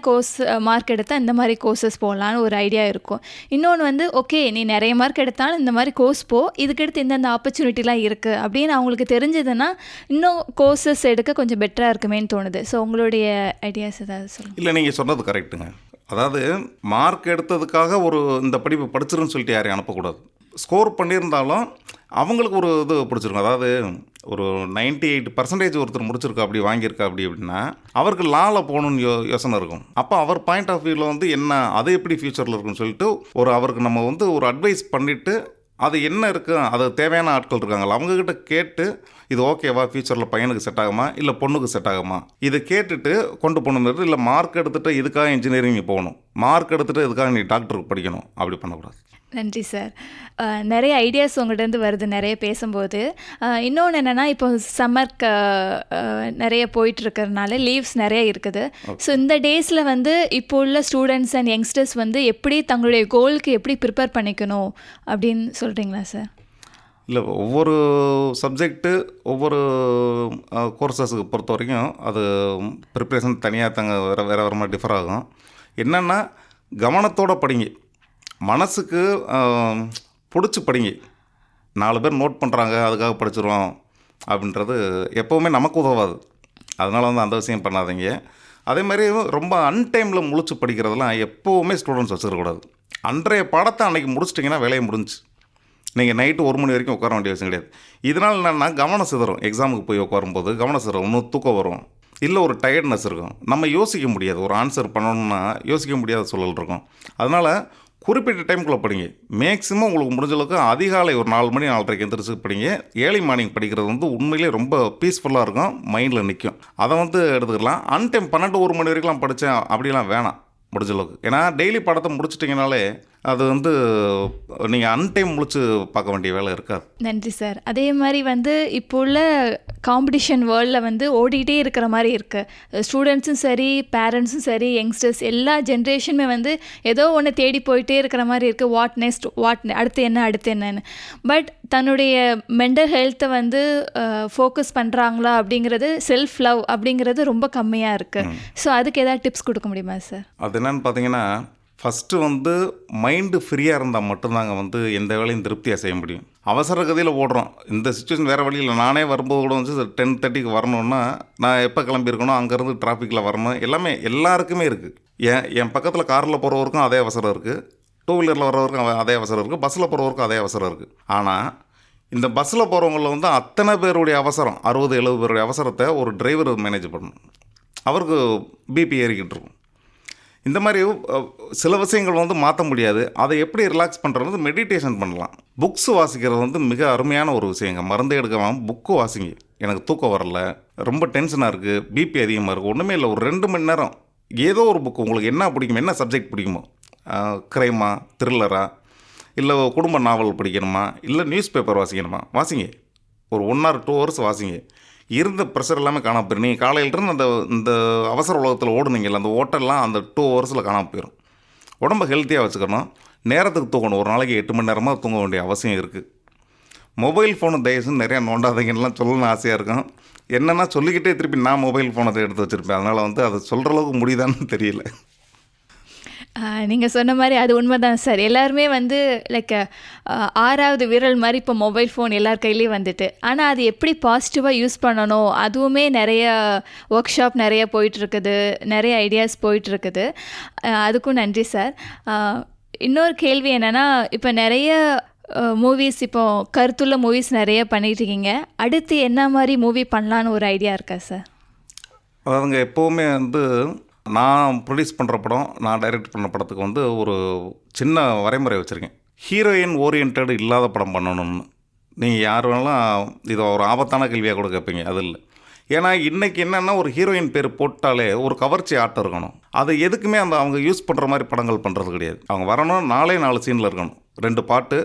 Speaker 1: மார்க் எடுத்தால் இந்த மாதிரி கோர்சஸ் போகலான்னு ஒரு ஐடியா இருக்கும். இன்னொன்று வந்து ஓகே நீ நிறைய மார்க் எடுத்தாலும் இந்த மாதிரி கோர்ஸ் போ, இதுக்கடுத்து இந்தந்த ஆப்பர்ச்சுனிட்டிலாம் இருக்குது அப்படின்னு அவங்களுக்கு தெரிஞ்சதுன்னா இன்னும் கோர்சஸ் எடுக்க கொஞ்சம் பெட்டராக இருக்குமேன்னு தோணுது. ஸோ உங்களுடைய ஐடியாஸ் ஏதாவது சொல்லுங்கள்.
Speaker 2: இல்லை, நீங்கள் சொன்னது கரெக்டுங்க. அதாவது மார்க் எடுத்ததுக்காக இந்த படிப்பு படிச்சிருன்னு சொல்லிட்டு யாரையும் அனுப்பக்கூடாது. ஸ்கோர் பண்ணியிருந்தாலும் அவங்களுக்கு ஒரு இது பிடிச்சிருக்கும். அதாவது ஒரு 98% ஒருத்தர் முடிச்சிருக்கா, அப்படி வாங்கியிருக்கா அப்படின்னா அவருக்கு லாவில் போகணுன்னு யோசனை இருக்கும். அப்போ அவர் பாயிண்ட் ஆஃப் வியூவில் வந்து என்ன, அது எப்படி ஃப்யூச்சரில் இருக்குன்னு சொல்லிட்டு அவருக்கு நம்ம வந்து ஒரு அட்வைஸ் பண்ணிவிட்டு, அது என்ன இருக்குது, அது தேவையான ஆட்கள் இருக்காங்களா அவங்கக்கிட்ட கேட்டு, இது ஓகேவா, ஃப்யூச்சரில் பையனுக்கு செட் ஆகுமா இல்லை பொண்ணுக்கு செட் ஆகுமா, இதை கேட்டுட்டு கொண்டு போகணும். இல்லை மார்க் எடுத்துகிட்டு இதுக்காக இன்ஜினியரிங் போகணும், மார்க் எடுத்துகிட்டு இதுக்காக நீ டாக்டருக்கு படிக்கணும், அப்படி பண்ணக்கூடாது.
Speaker 1: நன்றி சார். நிறைய ஐடியாஸ் உங்கள்கிட்டருந்து வருது நிறைய பேசும்போது. இன்னொன்று என்னென்னா, இப்போ சம்மருக்கு நிறைய போயிட்டுருக்கிறதுனால லீவ்ஸ் நிறைய இருக்குது. ஸோ இந்த டேஸில் வந்து இப்போ உள்ள ஸ்டூடெண்ட்ஸ் அண்ட் யங்ஸ்டர்ஸ் வந்து எப்படி தங்களுடைய கோலுக்கு எப்படி ப்ரிப்பேர் பண்ணிக்கணும் அப்படின்னு சொல்கிறீங்களா சார்?
Speaker 2: இல்லை, ஒவ்வொரு சப்ஜெக்ட்டு ஒவ்வொரு கோர்சஸுக்கு பொறுத்த வரைக்கும் அது ப்ரிப்ரேஷன் தனியாக வேறு மாதிரி டிஃபர் ஆகும். என்னென்னா, கவனத்தோடு படிங்க, மனசுக்கு பிடிச்சி படிங்க. 4 பேர் நோட் பண்ணுறாங்க அதுக்காக படிச்சிருவோம் அப்படின்றது எப்போவுமே நமக்கு உதவாது. அதனால் வந்து அந்த விஷயம் பண்ணாதீங்க. அதே மாதிரி ரொம்ப அன்டைமில் முழிச்சு படிக்கிறதெல்லாம் எப்போவுமே ஸ்டூடெண்ட்ஸ் வச்சுருக்கக்கூடாது. அன்றைய பாடத்தை அன்றைக்கி முடிச்சிட்டிங்கன்னா வேலையை முடிஞ்சு, நீங்கள் நைட்டு 1 மணி வரைக்கும் உட்கார வேண்டிய விஷயம் கிடையாது. இதனால் என்னென்னா கவனம் சிதறும். எக்ஸாமுக்கு போய் உட்காரும்போது கவனம் சிதறும், இன்னும் தூக்கம் வரும், இல்லை ஒரு டயர்ட்னஸ் இருக்கும், நம்ம யோசிக்க முடியாது, ஒரு ஆன்சர் பண்ணணும்னா யோசிக்க முடியாத சூழல் இருக்கும். அதனால் குறிப்பிட்ட டைமுக்குள்ளே படிங்க. மேக்ஸிமம் உங்களுக்கு முடிஞ்ச அளவுக்கு அதிகாலை ஒரு 4 மணி 4:30 எந்திரிச்சு படிங்க. ஏர்லி மார்னிங் படிக்கிறது வந்து உண்மையிலே ரொம்ப பீஸ்ஃபுல்லாக இருக்கும், மைண்டில் நிற்கும். அதை வந்து எடுத்துக்கலாம். அன்டைம் 12 1 மணி வரைக்கும்லாம் படித்தேன் அப்படிலாம் வேணாம் முடிஞ்ச அளவுக்கு. ஏன்னா டெய்லி படத்தை முடிச்சிட்டிங்கனாலே அது வந்து நீங்கள் அன்டைம் முழிச்சு பார்க்க வேண்டிய வேலை இருக்காது.
Speaker 1: நன்றி சார். அதே மாதிரி வந்து இப்போ உள்ள காம்படிஷன் வேர்ல்டில் வந்து ஓடிக்கிட்டே இருக்கிற மாதிரி இருக்குது. ஸ்டூடெண்ட்ஸும் சரி, பேரண்ட்ஸும் சரி, யங்ஸ்டர்ஸ் எல்லா ஜென்ரேஷனுமே வந்து ஏதோ ஒன்று தேடி போயிட்டே இருக்கிற மாதிரி இருக்குது. வாட் நெக்ஸ்ட், அடுத்து என்னன்னு. பட் தன்னுடைய மென்டல் ஹெல்த்தை வந்து ஃபோக்கஸ் பண்ணுறாங்களா அப்படிங்கிறது, செல்ஃப் லவ் அப்படிங்கிறது ரொம்ப கம்மியாக இருக்குது. ஸோ அதுக்கு ஏதாவது டிப்ஸ் கொடுக்க முடியுமா சார்?
Speaker 2: அது என்னென்னு பார்த்தீங்கன்னா, ஃபஸ்ட்டு வந்து மைண்டு ஃப்ரீயாக இருந்தால் மட்டும்தாங்க வந்து எந்த வேலையும் திருப்தியாக செய்ய முடியும். அவசர கதையில் ஓடுறோம். இந்த சுச்சுவேஷன் வேறு வழியில். நானே வரும்போது கூட வந்து 10:30க்கு வரணுன்னா நான் எப்போ கிளம்பியிருக்கணும், அங்கேருந்து டிராஃபிக்கில் வரணும், எல்லாமே எல்லாருக்குமே இருக்குது. என் பக்கத்தில் காரில் போகிறவருக்கும் அதே அவசரம் இருக்குது, 2 வீலரில் வர்றவருக்கும் அதே அவசரம் இருக்குது, பஸ்ஸில் போகிறவருக்கும் அதே அவசரம் இருக்குது. ஆனால் இந்த பஸ்ஸில் போகிறவங்கள வந்து அத்தனை பேருடைய அவசரம் 60-70 பேருடைய அவசரத்தை ஒரு டிரைவர் மேனேஜ் பண்ணணும். அவருக்கு பிபி ஏறிக்கிட்டு இருக்கும். இந்த மாதிரி சில விஷயங்கள் வந்து மாற்ற முடியாது. அதை எப்படி ரிலாக்ஸ் பண்ணுறது, மெடிடேஷன் பண்ணலாம். புக்ஸ் வாசிக்கிறது வந்து மிக அருமையான ஒரு விஷயங்க. மருந்தே எடுக்காமல் புக்கு வாசிங்க. எனக்கு தூக்கம் வரல, ரொம்ப டென்ஷனாக இருக்குது, பிபி அதிகமாக இருக்குது, ஒன்றுமே இல்லை, ஒரு 2 மணி நேரம் ஏதோ ஒரு புக்கு உங்களுக்கு என்ன பிடிக்கும், என்ன சப்ஜெக்ட் பிடிக்குமோ, க்ரைமா, த்ரில்லரா, இல்லை குடும்ப நாவல் படிக்கணுமா, இல்லை நியூஸ் பேப்பர் வாசிக்கணுமா, வாசிங்க. ஒரு 1 or 2 hours வாசிங்க. இருந்த ப்ரெஷர் எல்லாமே காணாமல் போயிடும். நீங்கள் காலையிலிருந்து இந்த அவசர உலகத்தில் ஓடுனீங்கல்ல, அந்த ஓட்டெல்லாம் அந்த 2 hours காணாமல் போயிடும். உடம்பை ஹெல்த்தியாக வச்சுக்கணும். நேரத்துக்கு தூங்கணும். ஒரு நாளைக்கு 8 மணி நேரமாக தூங்க வேண்டிய அவசியம் இருக்குது. மொபைல் ஃபோனு தயவுசெய்து நிறையா நோண்டாதீங்கலாம் சொல்லணும்னு ஆசையாக இருக்கும். என்னென்னா சொல்லிக்கிட்டே திருப்பி நான் மொபைல் ஃபோனை எடுத்து வச்சுருப்பேன். அதனால் வந்து அது சொல்கிற அளவுக்கு முடியுதான்னு தெரியல.
Speaker 1: நீங்கள் சொன்ன மாதிரி அது உண்மைதான் சார். எல்லாருமே வந்து லைக் 6வது விரல் மாதிரி இப்போ மொபைல் ஃபோன் எல்லார் கையிலையும் வந்துட்டு, ஆனால் அது எப்படி பாசிட்டிவாக யூஸ் பண்ணணும், அதுவுமே நிறைய ஒர்க் ஷாப் நிறைய போயிட்டுருக்குது, நிறைய ஐடியாஸ் போயிட்டுருக்குது. அதுக்கும் நன்றி சார். இன்னொரு கேள்வி என்னென்னா, இப்போ நிறைய மூவிஸ், இப்போ கருத்துள்ள மூவிஸ் நிறைய பண்ணிகிட்ருக்கீங்க. அடுத்து என்ன மாதிரி மூவி பண்ணலான்னு ஒரு ஐடியா இருக்கா சார்?
Speaker 2: அதாவதுங்க, எப்போவுமே வந்து நான் ப்ரொடியூஸ் பண்ணுற படம், நான் டைரக்ட் பண்ண படத்துக்கு வந்து ஒரு சின்ன வரைமுறை வச்சுருக்கேன். ஹீரோயின் ஓரியன்ட் இல்லாத படம் பண்ணணும்னு. நீங்கள் யார் வேணாலும் இது ஒரு ஆபத்தான கேள்வியாக கூட கேட்பீங்க. அது இல்லை. ஏன்னா இன்றைக்கி என்னென்னா, ஒரு ஹீரோயின் பேர் போட்டாலே ஒரு கவர்ச்சி ஆட்டம் இருக்கணும். அது எதுக்குமே அவங்க யூஸ் பண்ணுற மாதிரி படங்கள் பண்ணுறது கிடையாது. அவங்க வரணும், 4 சீனில் இருக்கணும், 2 பாட்டு,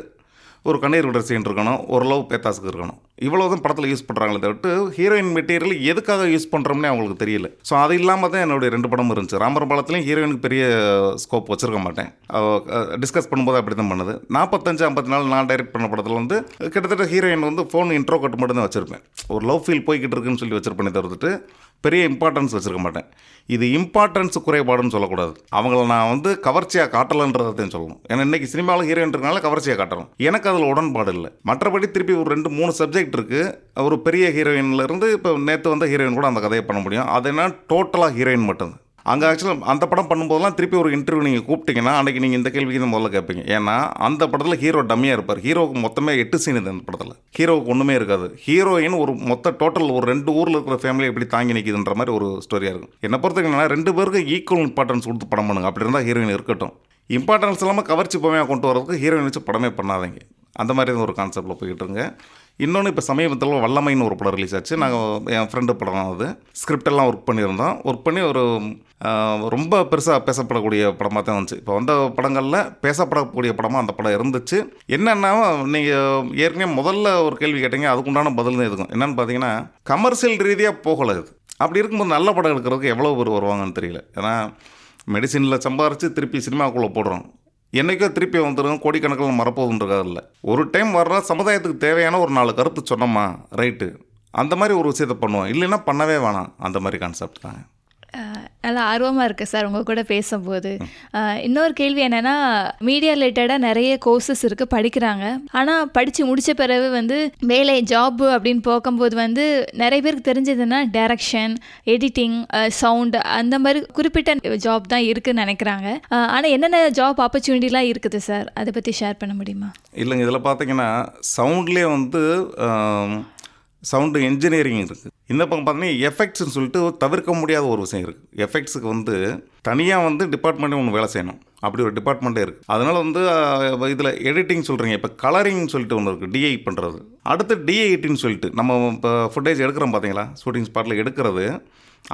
Speaker 2: ஒரு கண்ணீர் விடுற சீன் இருக்கணும், ஒரு லவ் பேத்தாஸுக்கு இருக்கணும். இவ்வளோதான் படத்தில் யூஸ் பண்ணுறாங்களே தவிர்த்து ஹீரோயின் மெட்டீரியல் எதுக்காக யூஸ் பண்ணுறோம்னே அவங்களுக்கு தெரியல. ஸோ அது இல்லாமல் தான் என்னுடைய 2 படமும் இருந்துச்சு. ராமர் பாலத்துலேயும் ஹீரோயினுக்கு பெரிய ஸ்கோப் வச்சுருக்க மாட்டேன். டிஸ்கஸ் பண்ணும்போது அப்படி தான் பண்ணுது. 45-54 நான் டைரக்ட் பண்ண படத்தில் வந்து கிட்டத்தட்ட ஹீரோயின் வந்து ஃபோன் இன்ட்ரோ கட் மட்டும் தான் வச்சுருப்பேன். ஒரு லவ் ஃபீல் போய்கிட்டு இருக்குன்னு சொல்லி வச்சுருப்பேன் தவிர்த்துட்டு பெரிய இம்பார்ட்டன்ஸ் வச்சுருக்க மாட்டேன். இது இம்பார்ட்டன்ஸ் குறைபாடுன்னு சொல்லக்கூடாது. அவங்கள நான் வந்து கவர்ச்சியாக காட்டலைன்றதையும் சொல்லணும். ஏன்னா இன்றைக்கி சினிமாவில் ஹீரோயின்றனால கவர்ச்சியாக காட்டணும். எனக்கு அதில் உடன்பாடு இல்லை. மற்றபடி திருப்பி ஒரு 2-3 சப்ஜெக்ட் இருக்குது. ஒரு பெரிய ஹீரோயின்லேருந்து இப்போ நேற்று வந்த ஹீரோயின் கூட அந்த கதையை பண்ண முடியும். அது என்ன, டோட்டலாக ஹீரோயின் மட்டும்தான். அங்கே ஆக்சுவலாக அந்த படம் பண்ணும்போதெல்லாம் திருப்பி ஒரு இன்டர்வியூ நீங்கள் கூப்பிட்டிங்கன்னா அன்றைக்கி நீங்கள் இந்த கேள்விக்கு தான் முதல்ல கேட்பீங்க. ஏன்னா அந்த படத்தில் ஹீரோ டம்மியாக இருப்பார். ஹீரோவுக்கு மொத்தமே 8 சீன் இது. அந்த படத்தில் ஹீரோவுக்கு ஒன்றுமே இருக்காது. ஹீரோயின் ஒரு டோட்டல் ஒரு 2 ஊரில் இருக்கிற ஃபேமிலி எப்படி தாங்கி நிற்கிதுன்ற மாதிரி ஒரு ஸ்டோரியாக இருக்கும். என்னை பொறுத்தவரைக்கும் 2 பேருக்கு ஈக்குவல் இம்பார்ட்டன்ஸ் கொடுத்து படம் பண்ணுங்க. அப்படி இருந்தால் ஹீரோயின் இருக்கட்டும். இம்பார்ட்டன்ஸ் இல்லாமல் கவர்ச்சி பொம்மையாக கொண்டு வரதுக்கு ஹீரோயின் வச்சு படமே பண்ணாதீங்க. அந்த மாதிரி ஒரு கான்செப்டில் போய்கிட்டு இருங்க. இன்னொன்று, இப்போ சமீபத்தில் வல்லமைன்னு ஒரு படம் ரிலீஸ் ஆச்சு. நாங்கள் என் ஃப்ரெண்டு படம் தான் அது. ஸ்கிரிப்டெல்லாம் ஒர்க் பண்ணியிருந்தோம். ஒர்க் பண்ணி ஒரு ரொம்ப பெருசாக பேசப்படக்கூடிய படமாக தான் வந்துச்சு. இப்போ வந்த படங்களில் பேசப்படக்கூடிய படமாக அந்த படம் இருந்துச்சு. என்னென்னா, நீங்கள் ஏற்கனவே முதல்ல ஒரு கேள்வி கேட்டீங்க, அதுக்குண்டான பதில் தான் இருக்கும். என்னென்னு பார்த்தீங்கன்னா, கமர்ஷியல் ரீதியாக போகலை இது. அப்படி இருக்கும்போது நல்ல படம் எடுக்கிறதுக்கு எவ்வளோ பேர் வருவாங்கன்னு தெரியல. ஏன்னா மெடிசினில் சம்பாரித்து திருப்பி சினிமாக்குள்ளே போடுறோம். என்றைக்கோ திருப்பி வந்துடும், கோடிக்கணக்கில் மறப்போகுன்றதுக்காக இல்லை. ஒரு டைம் வர்ற சமுதாயத்துக்கு தேவையான ஒரு 4 கருத்து சொன்னோமா, ரைட்டு, அந்த மாதிரி ஒரு விஷயத்தை பண்ணுவோம். இல்லைன்னா பண்ணவே வேணாம். அந்த மாதிரி கான்செப்ட் தாங்க.
Speaker 1: நல்லா ஆர்வமாக இருக்குது சார் உங்கள் கூட பேசும்போது. இன்னொரு கேள்வி என்னென்னா, மீடியா ரிலேட்டடாக நிறைய கோர்சஸ் இருக்குது, படிக்கிறாங்க. ஆனால் படித்து முடித்த பிறகு வந்து வேலை ஜாப்பு அப்படின்னு போகும்போது வந்து நிறைய பேருக்கு தெரிஞ்சதுன்னா டைரக்ஷன், எடிட்டிங், சவுண்ட், அந்த மாதிரி குறிப்பிட்ட ஜாப் தான் இருக்குதுன்னு நினைக்கிறாங்க. ஆனால் என்னென்ன ஜாப் ஆப்பர்ச்சுனிட்டிலாம் இருக்குது சார், அதை பற்றி ஷேர் பண்ண முடியுமா?
Speaker 2: இல்லைங்க, இதில் பார்த்தீங்கன்னா சவுண்ட்லேயே வந்து சவுண்டு இன்ஜினியரிங் இருக்குது. இந்த பக்கம் பார்த்தீங்கன்னா எஃபெக்ட்ஸ்னு சொல்லிட்டு தவிர்க்க முடியாத ஒரு விஷயம் இருக்குது. எஃபெக்ட்ஸுக்கு வந்து தனியாக வந்து டிபார்ட்மெண்ட்டே ஒன்று வேலை செய்யணும். அப்படி ஒரு டிபார்ட்மெண்ட்டே இருக்குது. அதனால் வந்து இதில் எடிட்டிங் சொல்கிறீங்க, இப்போ கலரிங் சொல்லிட்டு ஒன்று இருக்குது, டிஐ பண்ணுறது. அடுத்து டிஐடின்னு சொல்லிட்டு நம்ம இப்போ ஃபுட்டேஜ் எடுக்கிறோம் பார்த்தீங்களா, ஷூட்டிங் ஸ்பாட்டில் எடுக்கிறது,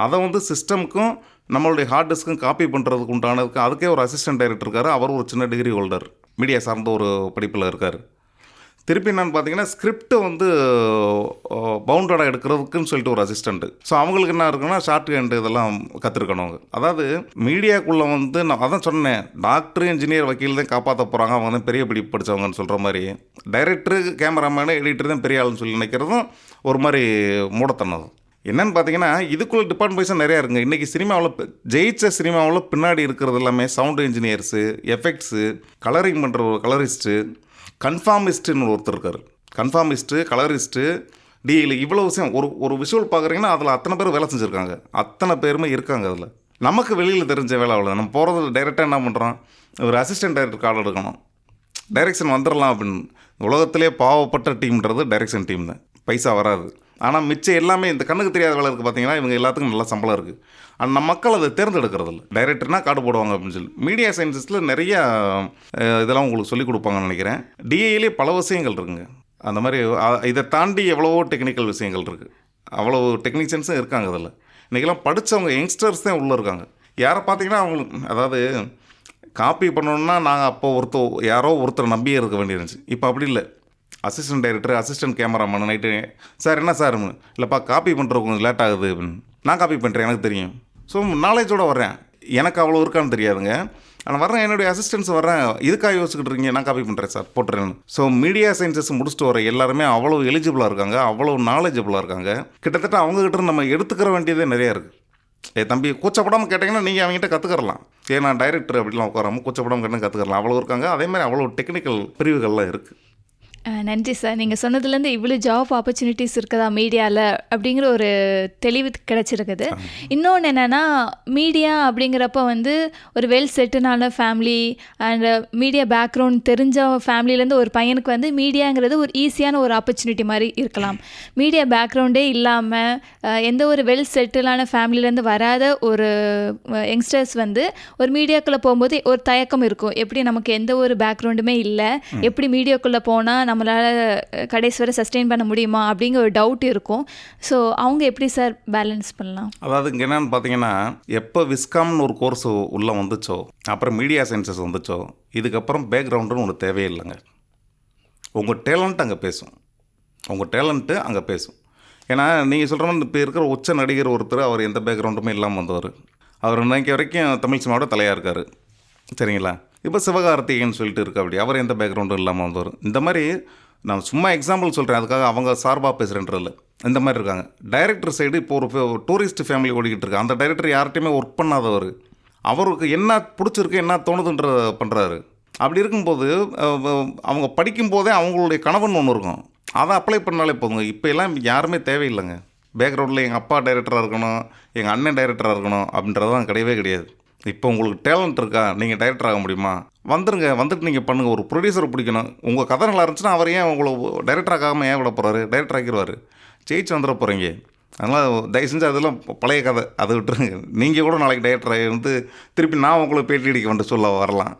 Speaker 2: அதை வந்து சிஸ்டமுக்கும் நம்மளுடைய ஹார்ட் டிஸ்க்கும் காப்பி பண்ணுறதுக்கு உண்டானதுக்கு அதுக்கே ஒரு அசிஸ்டன்ட் டைரக்டர் இருக்கார். அவர் ஒரு சின்ன டிகிரி ஹோல்டர், மீடியா சார்ந்த ஒரு படிப்பில் இருக்கார். திருப்பி என்னென்னு பார்த்தீங்கன்னா, ஸ்கிரிப்டை வந்து பவுண்டடாக எடுக்கிறதுக்குன்னு சொல்லிட்டு ஒரு அசிஸ்டண்ட்டு. ஸோ அவங்களுக்கு என்ன இருக்குன்னா, ஷார்ட் ஹேண்டு இதெல்லாம் கற்றுருக்கணும். அதாவது மீடியாக்குள்ளே வந்து நான் அதான் சொன்னேன், டாக்டர், இன்ஜினியர், வக்கீல் தான் காப்பாற்ற போகிறாங்க, அவங்க தான் பெரிய படிப்பு படித்தவங்கன்னு சொல்கிற மாதிரி, டைரக்டரு, கேமராமேனு, எடிட்டர் தான் பெரிய ஆளுன்னு சொல்லி நினைக்கிறதும் ஒரு மாதிரி மூடத்தனம். என்னென்னு பார்த்தீங்கன்னா, இதுக்குள்ளே டிபார்ட்மெண்ட்ஸும் நிறையா இருக்குங்க. இன்றைக்கி சினிமாவில் ஜெயிச்ச சினிமாவில் பின்னாடி இருக்கிறது எல்லாமே சவுண்டு இன்ஜினியர்ஸு, எஃபெக்ட்ஸு, கலரிங் பண்ணுற ஒரு கலரிஸ்ட்டு, கன்ஃபார்மிஸ்ட்டுன்னு ஒருத்தர் இருக்கார். கன்ஃபார்மிஸ்ட்டு, கலரிஸ்ட்டு, டிஎல், இவ்வளோ விஷயம். ஒரு விஷுவல் பார்க்குறீங்கன்னா அதில் அத்தனை பேர் வேலை செஞ்சுருக்காங்க. அத்தனை பேருமே இருக்காங்க அதில். நமக்கு வெளியில் தெரிஞ்ச வேலை அவ்வளோ. நம்ம போகிறது டைரெக்டாக என்ன பண்ணுறோம், ஒரு அசிஸ்டன்ட் டைரக்டர் கால் எடுக்கணும், டைரெக்ஷன் வந்துடலாம் அப்படின்னு. உலகத்திலே பாவப்பட்ட டீம்ன்றது டைரக்ஷன் டீம் தான். பைசா வராது. ஆனால் மிச்சம் எல்லாமே இந்த கண்ணுக்கு தெரியாத வேலை இருக்குது பார்த்தீங்கன்னா, இவங்க எல்லாத்துக்கும் நல்ல சம்பளம் இருக்குது. ஆனால் நம்ம மக்கள் அதை தேர்ந்தெடுக்கிறதில்ல. டைரக்டர்னா கார்டு போடுவாங்க அப்படின்னு சொல்லி. மீடியா சயின்சஸில் நிறையா இதெல்லாம் உங்களுக்கு சொல்லிக் கொடுப்பாங்கன்னு நினைக்கிறேன். டிஏலேயே பல விஷயங்கள் இருக்குங்க. அந்த மாதிரி இதை தாண்டி எவ்வளவோ டெக்னிக்கல் விஷயங்கள் இருக்குது. அவ்வளோ டெக்னீஷியன்ஸும் இருக்காங்க அதில். இன்றைக்கெல்லாம் படித்தவங்க யங்ஸ்டர்ஸ் தான் உள்ளே இருக்காங்க. யாரை பார்த்தீங்கன்னா அவங்களுக்கு அதாவது காப்பி பண்ணணுன்னா நாங்கள் அப்போ யாரோ ஒருத்தர் நம்பியே இருக்க வேண்டியிருந்துச்சு. இப்போ அப்படி இல்லை. Assistant director, assistant cameraman night sir என்ன சார் இல்லைப்பா காப்பி பண்ணுறது கொஞ்சம் லேட் ஆகுது அப்படின்னு. நான் காப்பி பண்ணுறேன், எனக்கு தெரியும். ஸோ நாலேஜோடு வர்றேன். எனக்கு அவ்வளோ இருக்கான்னு தெரியாதுங்க. ஆனால் வர்றேன், என்னுடைய அசிஸ்டன்ஸ் வர்றேன், இதுக்காக யோசிச்சுக்கிட்டு இருக்கீங்க, நான் காப்பி பண்ணுறேன் சார் போட்டுறேன்னு. ஸோ மீடியா சயின்சஸ் முடிச்சுட்டு வர எல்லாருமே அவ்வளோ எலிஜிபிளாக இருக்காங்க, அவ்வளோ நாலேஜபிளாக இருக்காங்க. கிட்டத்தட்ட அவங்ககிட்ட நம்ம எடுத்துக்கிற வேண்டியதே நிறையா இருக்குது. தம்பி கூச்சப்படாமல் கேட்டிங்கன்னா நீங்கள் அவங்ககிட்ட கற்றுக்கறலாம். நான் டைரக்டர் அப்படிலாம் உட்காராமல் கூச்சப்படாமல் கேட்டால் கற்றுக்கறலாம். அவ்வளோ இருக்காங்க. அதேமாதிரி அவ்வளோ டெக்னிக்கல் பிரிவுகள்லாம் இருக்குது.
Speaker 1: நன்றி சார். நீங்கள் சொன்னதுலேருந்து இவ்வளோ ஜாப் ஆப்பர்ச்சுனிட்டிஸ் இருக்குதா மீடியாவில் அப்படிங்கிற ஒரு தெளிவு கிடச்சிருக்குது. இன்னொன்று என்னென்னா, மீடியா அப்படிங்கிறப்ப வந்து ஒரு வெல் செட்டிலான ஃபேமிலி அண்ட் மீடியா பேக்ரவுண்ட் தெரிஞ்ச ஃபேமிலியிலேருந்து ஒரு பையனுக்கு வந்து மீடியாங்கிறது ஒரு ஈஸியான ஒரு ஆப்பர்ச்சுனிட்டி மாதிரி இருக்கலாம். மீடியா பேக்ரவுண்டே இல்லாமல் எந்த ஒரு வெல் செட்டிலான ஃபேமிலியிலேருந்து வராத ஒரு யங்ஸ்டர்ஸ் வந்து ஒரு மீடியாக்குள்ளே போகும்போது ஒரு தயக்கம் இருக்கும். எப்படி நமக்கு எந்த ஒரு பேக்ரவுண்டுமே இல்லை, எப்படி மீடியாக்குள்ளே போனால் நம்மளால் கடைசி வரை சஸ்டெயின் பண்ண முடியுமா அப்படிங்கிற ஒரு டவுட் இருக்கும். ஸோ அவங்க எப்படி சார் பேலன்ஸ் பண்ணலாம்?
Speaker 2: அதாவது இங்கே என்னென்னு பார்த்தீங்கன்னா, எப்போ விஸ்காம்னு ஒரு கோர்ஸ் உள்ளே வந்துச்சோ, அப்புறம் மீடியா சயின்சஸ் வந்துச்சோ, இதுக்கப்புறம் பேக்ரவுண்டுன்னு ஒன்று தேவையே இல்லைங்க. உங்கள் டேலண்ட் அங்கே பேசும். உங்கள் டேலண்ட்டு அங்கே பேசும். ஏன்னா நீங்கள் சொல்கிற மாதிரி இப்போ இருக்கிற உச்ச நடிகர் ஒருத்தர், அவர் எந்த பேக்ரவுண்டுமே இல்லாமல் வந்தவர். அவர் இன்னைக்கு வரைக்கும் தமிழ் சினிமாவோட தலையாக இருக்கார். சரிங்களா? இப்போ சிவகார்த்திகேயன் சொல்லிட்டு இருக்கு, அப்படி அவர் எந்த பேக்ரவுண்டும் இல்லாமல் வந்தவர். இந்த மாதிரி நான் சும்மா எக்ஸாம்பிள் சொல்கிறேன், அதுக்காக அவங்க சார்பாக பேசுகிறேன்றதில்ல. இந்த மாதிரி இருக்காங்க. டைரக்டர் சைடு இப்போ ஒரு டூரிஸ்ட் ஃபேமிலி ஓடிக்கிட்டு இருக்கு. அந்த டைரக்டர் யார்கிட்டையுமே ஒர்க் பண்ணாதவர். அவருக்கு என்ன பிடிச்சிருக்கு, என்ன தோணுதுன்ற பண்ணுறாரு. அப்படி இருக்கும்போது அவங்க படிக்கும்போதே அவங்களுடைய கனவுன்னு ஒன்று இருக்கும். அதை அப்ளை பண்ணாலே போதுங்க. இப்போ எல்லாம் யாருமே தேவையில்லைங்க. பேக்ரவுண்டில் எங்கள் அப்பா டைரக்டராக இருக்கணும், எங்கள் அண்ணன் டைரக்டராக இருக்கணும் அப்படின்றதான் கிடையவே கிடையாது. இப்போ உங்களுக்கு டேலண்ட் இருக்கா, நீங்கள் டைரக்டர் ஆக முடியுமா, வந்துடுங்க. வந்துட்டு நீங்கள் பண்ணுங்கள். ஒரு ப்ரொடியூசரை பிடிக்கணும். உங்கள் கதை நல்லா இருந்துச்சுன்னா அவர் ஏன் உங்களை டைரக்டர் ஆகாமல் ஏன் விட போகிறாரு? டைரக்டர் ஆக்கிடுவார். ஜெயிச்சு வந்துட போகிறீங்க. அதனால் தயவு செஞ்சு அதெல்லாம் பழைய கதை, அதை விட்டுருங்க. நீங்கள் கூட நாளைக்கு டைரக்டர் ஆகி திருப்பி நான் உங்களுக்கு பேட்டி அடிக்க வந்து சொல்ல வரலாம்.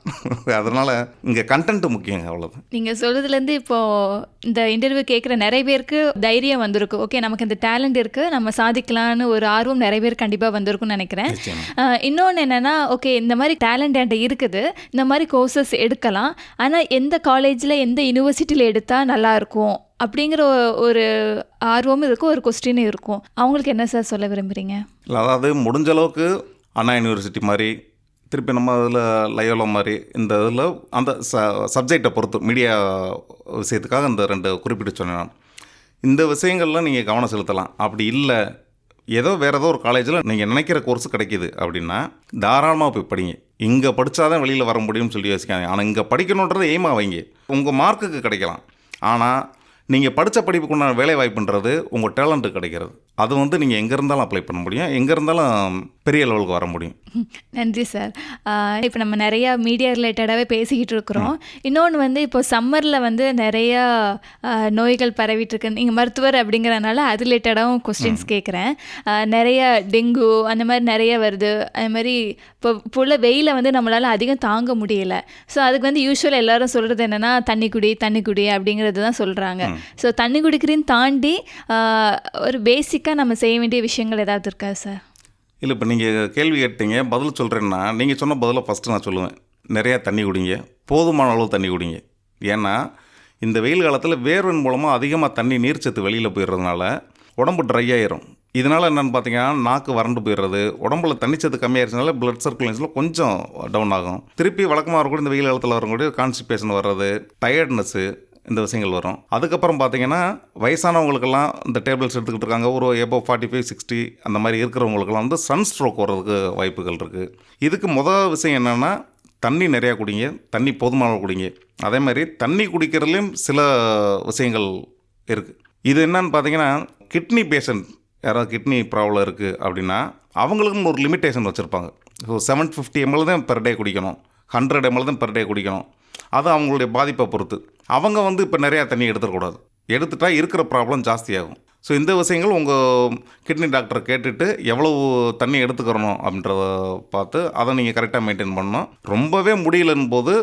Speaker 2: அதனால் இங்கே கண்டென்ட்டு முக்கியங்க, அவ்வளோதான்.
Speaker 1: நீங்கள் சொல்கிறதுலேருந்து இப்போது இந்த இன்டர்வியூ கேட்குற நிறைய பேருக்கு தைரியம் வந்திருக்கு. ஓகே, நமக்கு இந்த டேலண்ட் இருக்குது, நம்ம சாதிக்கலான்னு ஒரு ஆர்வம் நிறைய பேர் கண்டிப்பாக வந்திருக்குன்னு நினைக்கிறேன். இன்னொன்று என்னென்னா, ஓகே இந்த மாதிரி டேலண்ட் என்கிட்ட இருக்குது, இந்த மாதிரி கோர்சஸ் எடுக்கலாம், ஆனால் எந்த காலேஜில் எந்த யூனிவர்சிட்டியில் எடுத்தால் நல்லாயிருக்கும் அப்படிங்கிற ஒரு ஆர்வமும் இருக்கும், ஒரு கொஸ்டினும் இருக்கும். அவங்களுக்கு என்ன சார் சொல்ல விரும்புகிறீங்க?
Speaker 2: அதாவது முடிஞ்ச அளவுக்கு அண்ணா யூனிவர்சிட்டி மாதிரி, திருப்பி நம்ம இதில் லயோலா மாதிரி, இந்த இதில் அந்த சப்ஜெக்டை பொறுத்து மீடியா விஷயத்துக்காக இந்த 2 குறிப்பிட்டு சொன்னேன் நான். இந்த விஷயங்கள்லாம் நீங்கள் கவனம் செலுத்தலாம். அப்படி இல்லை, வேறு ஏதோ ஒரு காலேஜில் நீங்கள் நினைக்கிற கோர்ஸ் கிடைக்கிது அப்படின்னா தாராளமாக போய் படிங்க. இங்கே படித்தாதான் வெளியில் வர முடியும்னு சொல்லி யோசிக்காங்க. ஆனால் இங்கே படிக்கணுன்றது எய்மாக வைங்க. உங்கள் மார்க்குக்கு கிடைக்கலாம். ஆனால் நீங்கள் படித்த படிப்புக்குண்டான வேலை வாய்ப்புன்றது உங்கள் டேலண்ட்டு கிடைக்கிறது. அது நீங்கள் எங்கே இருந்தாலும் அப்ளை பண்ண முடியும், எங்கே இருந்தாலும் பெரிய லெவலுக்கு வர முடியும்.
Speaker 1: நன்றி சார். இப்போ நம்ம நிறையா மீடியா ரிலேட்டடாகவே பேசிக்கிட்டு இருக்கிறோம். இன்னொன்று இப்போ சம்மரில் நிறையா நோய்கள் பரவிட்டுருக்கு. நீங்கள் மருத்துவர் அப்படிங்கிறதுனால அது ரிலேட்டடாகவும் கொஸ்டின்ஸ் கேட்குறேன். நிறைய டெங்கு அந்த மாதிரி நிறைய வருது. அது மாதிரி இப்போ உள்ள வெயிலை நம்மளால் அதிகம் தாங்க முடியலை. ஸோ அதுக்கு யூஸ்வலாக எல்லோரும் சொல்கிறது என்னென்னா தண்ணி குடி அப்படிங்கிறது தான் சொல்கிறாங்க. ஸோ தண்ணி குடிக்கிறேன்னு தாண்டி ஒரு பேசிக்காக நம்ம செய்ய வேண்டிய விஷயங்கள் ஏதாவது இருக்கா சார்?
Speaker 2: இல்லை, இப்போ நீங்கள் கேள்வி கேட்டீங்க, பதில் சொல்கிறேன்னா நீங்கள் சொன்ன பதிலை ஃபஸ்ட்டு நான் சொல்லுவேன். நிறையா தண்ணி குடிங்க, போதுமான அளவு தண்ணி குடிங்க. ஏன்னா இந்த வெயில் காலத்தில் வேர்வின் மூலமாக அதிகமாக தண்ணி நீர்ச்சத்து வெளியில் போயிடுறதுனால உடம்பு ட்ரை ஆயிரும். இதனால் என்னென்னு பார்த்தீங்கன்னா நாக்கு வறண்டு போயிடுறது, உடம்புல தண்ணிச்சத்து கம்மியாயிருச்சனால பிளட் சர்க்குலேஷனில் கொஞ்சம் டவுன் ஆகும். திருப்பி வழக்கமாக வரக்கூடிய இந்த வெயில் காலத்தில் வரக்கூடிய கான்ஸ்டிபேஷன் வர்றது, டயர்ட்னஸ்ஸு, இந்த விஷயங்கள் வரும். அதுக்கப்புறம் பார்த்தீங்கன்னா வயசானவங்களுக்கெல்லாம் இந்த டேப்லெட்ஸ் எடுத்துக்கிட்டு இருக்காங்க. ஒரு எபோவ் 45, 60 அந்த மாதிரி இருக்கிறவங்களுக்கெல்லாம் சன் ஸ்ட்ரோக் வர்றதுக்கு வாய்ப்புகள் இருக்குது. இதுக்கு முதல் விஷயம் என்னென்னா தண்ணி நிறையா குடிங்க, தண்ணி போதுமான குடிங்க. அதே மாதிரி தண்ணி குடிக்கிறதுலேயும் சில விஷயங்கள் இருக்குது. இது என்னன்னு பார்த்தீங்கன்னா கிட்னி பேஷண்ட், யாராவது கிட்னி ப்ராப்ளம் இருக்குது அப்படின்னா அவங்களுக்குன்னு ஒரு லிமிட்டேஷன் வச்சுருப்பாங்க. ஸோ 750 ml தான் பெர் டே குடிக்கணும், 100 ml தான் பெர் டே குடிக்கணும். அது அவங்களுடைய பாதிப்பை பொறுத்து. அவங்க வந்து இப்போ நிறையா தண்ணி எடுத்துக்கூடாது. எடுத்துட்டா இருக்கிற ப்ராப்ளம் ஜாஸ்தியாகும். ஸோ இந்த விஷயங்கள் உங்கள் கிட்னி டாக்டரை கேட்டுட்டு எவ்வளவு தண்ணி எடுத்துக்கிறணும் அப்படின்றத பார்த்து அதை நீங்கள் கரெக்டாக மெயின்டைன் பண்ணணும். ரொம்பவே முடியலன்னு போது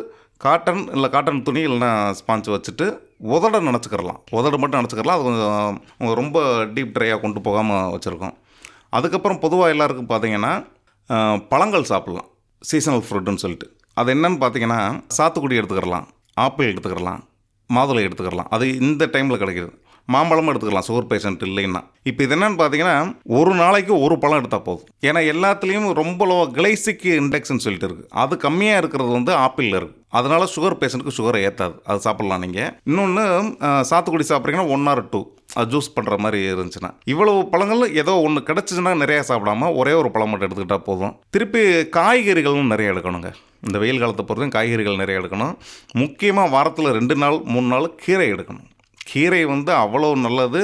Speaker 2: காட்டன் துணி இல்லைன்னா ஸ்பாஞ்ச் வச்சுட்டு உதட நினச்சிக்கிறலாம். உதடு மட்டும் நினச்சிக்கிறலாம். அது கொஞ்சம் ரொம்ப டீப் ட்ரையாக கொண்டு போகாமல் வச்சுருக்கோம். அதுக்கப்புறம் பொதுவாக எல்லாருக்கும் பார்த்தீங்கன்னா பழங்கள் சாப்பிட்லாம், சீசனல் ஃப்ரூட்டுன்னு சொல்லிட்டு. அது என்னன்னு பார்த்தீங்கன்னா சாத்துக்குடி எடுத்துக்கிறலாம், ஆப்பிள் எடுத்துக்கிறலாம், மாதுளை எடுத்துக்கிறலாம். அது இந்த டைமில் கிடைக்கிது. மாம்பழமும் எடுத்துக்கலாம் சுகர் பேஷண்ட் இல்லைன்னா. இப்போ இது என்னென்னு பார்த்தீங்கன்னா ஒரு நாளைக்கு ஒரு பழம் எடுத்தால் போதும். ஏன்னா எல்லாத்துலேயும் ரொம்ப லோ கிளைசிக் இண்டெக்ஸ்ன்னு சொல்லிட்டு இருக்குது. அது கம்மியாக இருக்கிறது வந்து ஆப்பிளில் இருக்குது. அதனால சுகர் பேஷண்ட்டுக்கு சுகரை ஏற்றாது. அது சாப்பிட்லாம் நீங்கள். இன்னொன்று சாத்துக்குடி சாப்பிட்றீங்கன்னா 1 or 2 அது ஜூஸ் பண்ணுற மாதிரி இருந்துச்சுன்னா. இவ்வளவு பழங்கள் ஏதோ ஒன்று கிடச்சிச்சுன்னா நிறையா சாப்பிடாமல் ஒரே ஒரு பழம் மட்டும் எடுத்துக்கிட்டால் போதும். திருப்பி காய்கறிகளும் நிறைய எடுக்கணுங்க. இந்த வெயில் காலத்தை பொறுத்தும் காய்கறிகள் நிறைய எடுக்கணும். முக்கியமாக வாரத்தில் 2 நாள் 3 நாள் கீரை எடுக்கணும். கீரை வந்து அவ்வளோ நல்லது.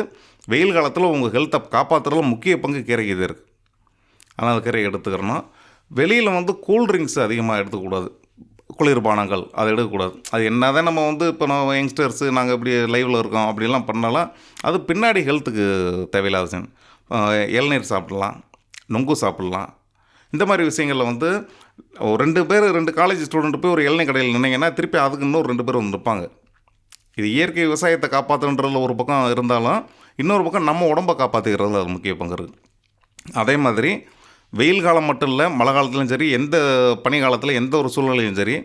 Speaker 2: வெயில் காலத்தில் உங்கள் ஹெல்த்தை காப்பாற்றுறதுல முக்கிய பங்கு கீரைக்கு இது இருக்குது. ஆனால் அந்த கீரை எடுத்துக்கிறணும். வெளியில் வந்து கூல்ட்ரிங்க்ஸ் அதிகமாக எடுத்துக்கூடாது. குளிர்பானங்கள் அதை எடுக்கக்கூடாது. அது என்ன தான் நம்ம வந்து இப்போ நம்ம யங்ஸ்டர்ஸு நாங்கள் இப்படி லைவில் இருக்கோம் அப்படிலாம் பண்ணாலும் அது பின்னாடி ஹெல்த்துக்கு தேவையில்லாத விஷயம். இளநீர் சாப்பிட்லாம், நொங்கு சாப்பிட்லாம். இந்த மாதிரி விஷயங்களில் வந்து 2 காலேஜ் ஸ்டூடெண்ட் போய் ஒரு இளநீர் கடையில் நின்னீங்கன்னா திருப்பி அதுக்கு இன்னொரு 2 பேர் வந்து நிற்பாங்க. இது இயற்கை விவசாயத்தை காப்பாற்றுன்றதுல ஒரு பக்கம் இருந்தாலும் இன்னொரு பக்கம் நம்ம உடம்பை காப்பாற்றிக்கிறதுல அது முக்கிய பங்கு இருக்குது. அதே மாதிரி வெயில் காலம் மட்டும் இல்லை, மழை காலத்துலையும் சரி, எந்த பனி காலத்தில் எந்த ஒரு சூழ்நிலையும் சரி,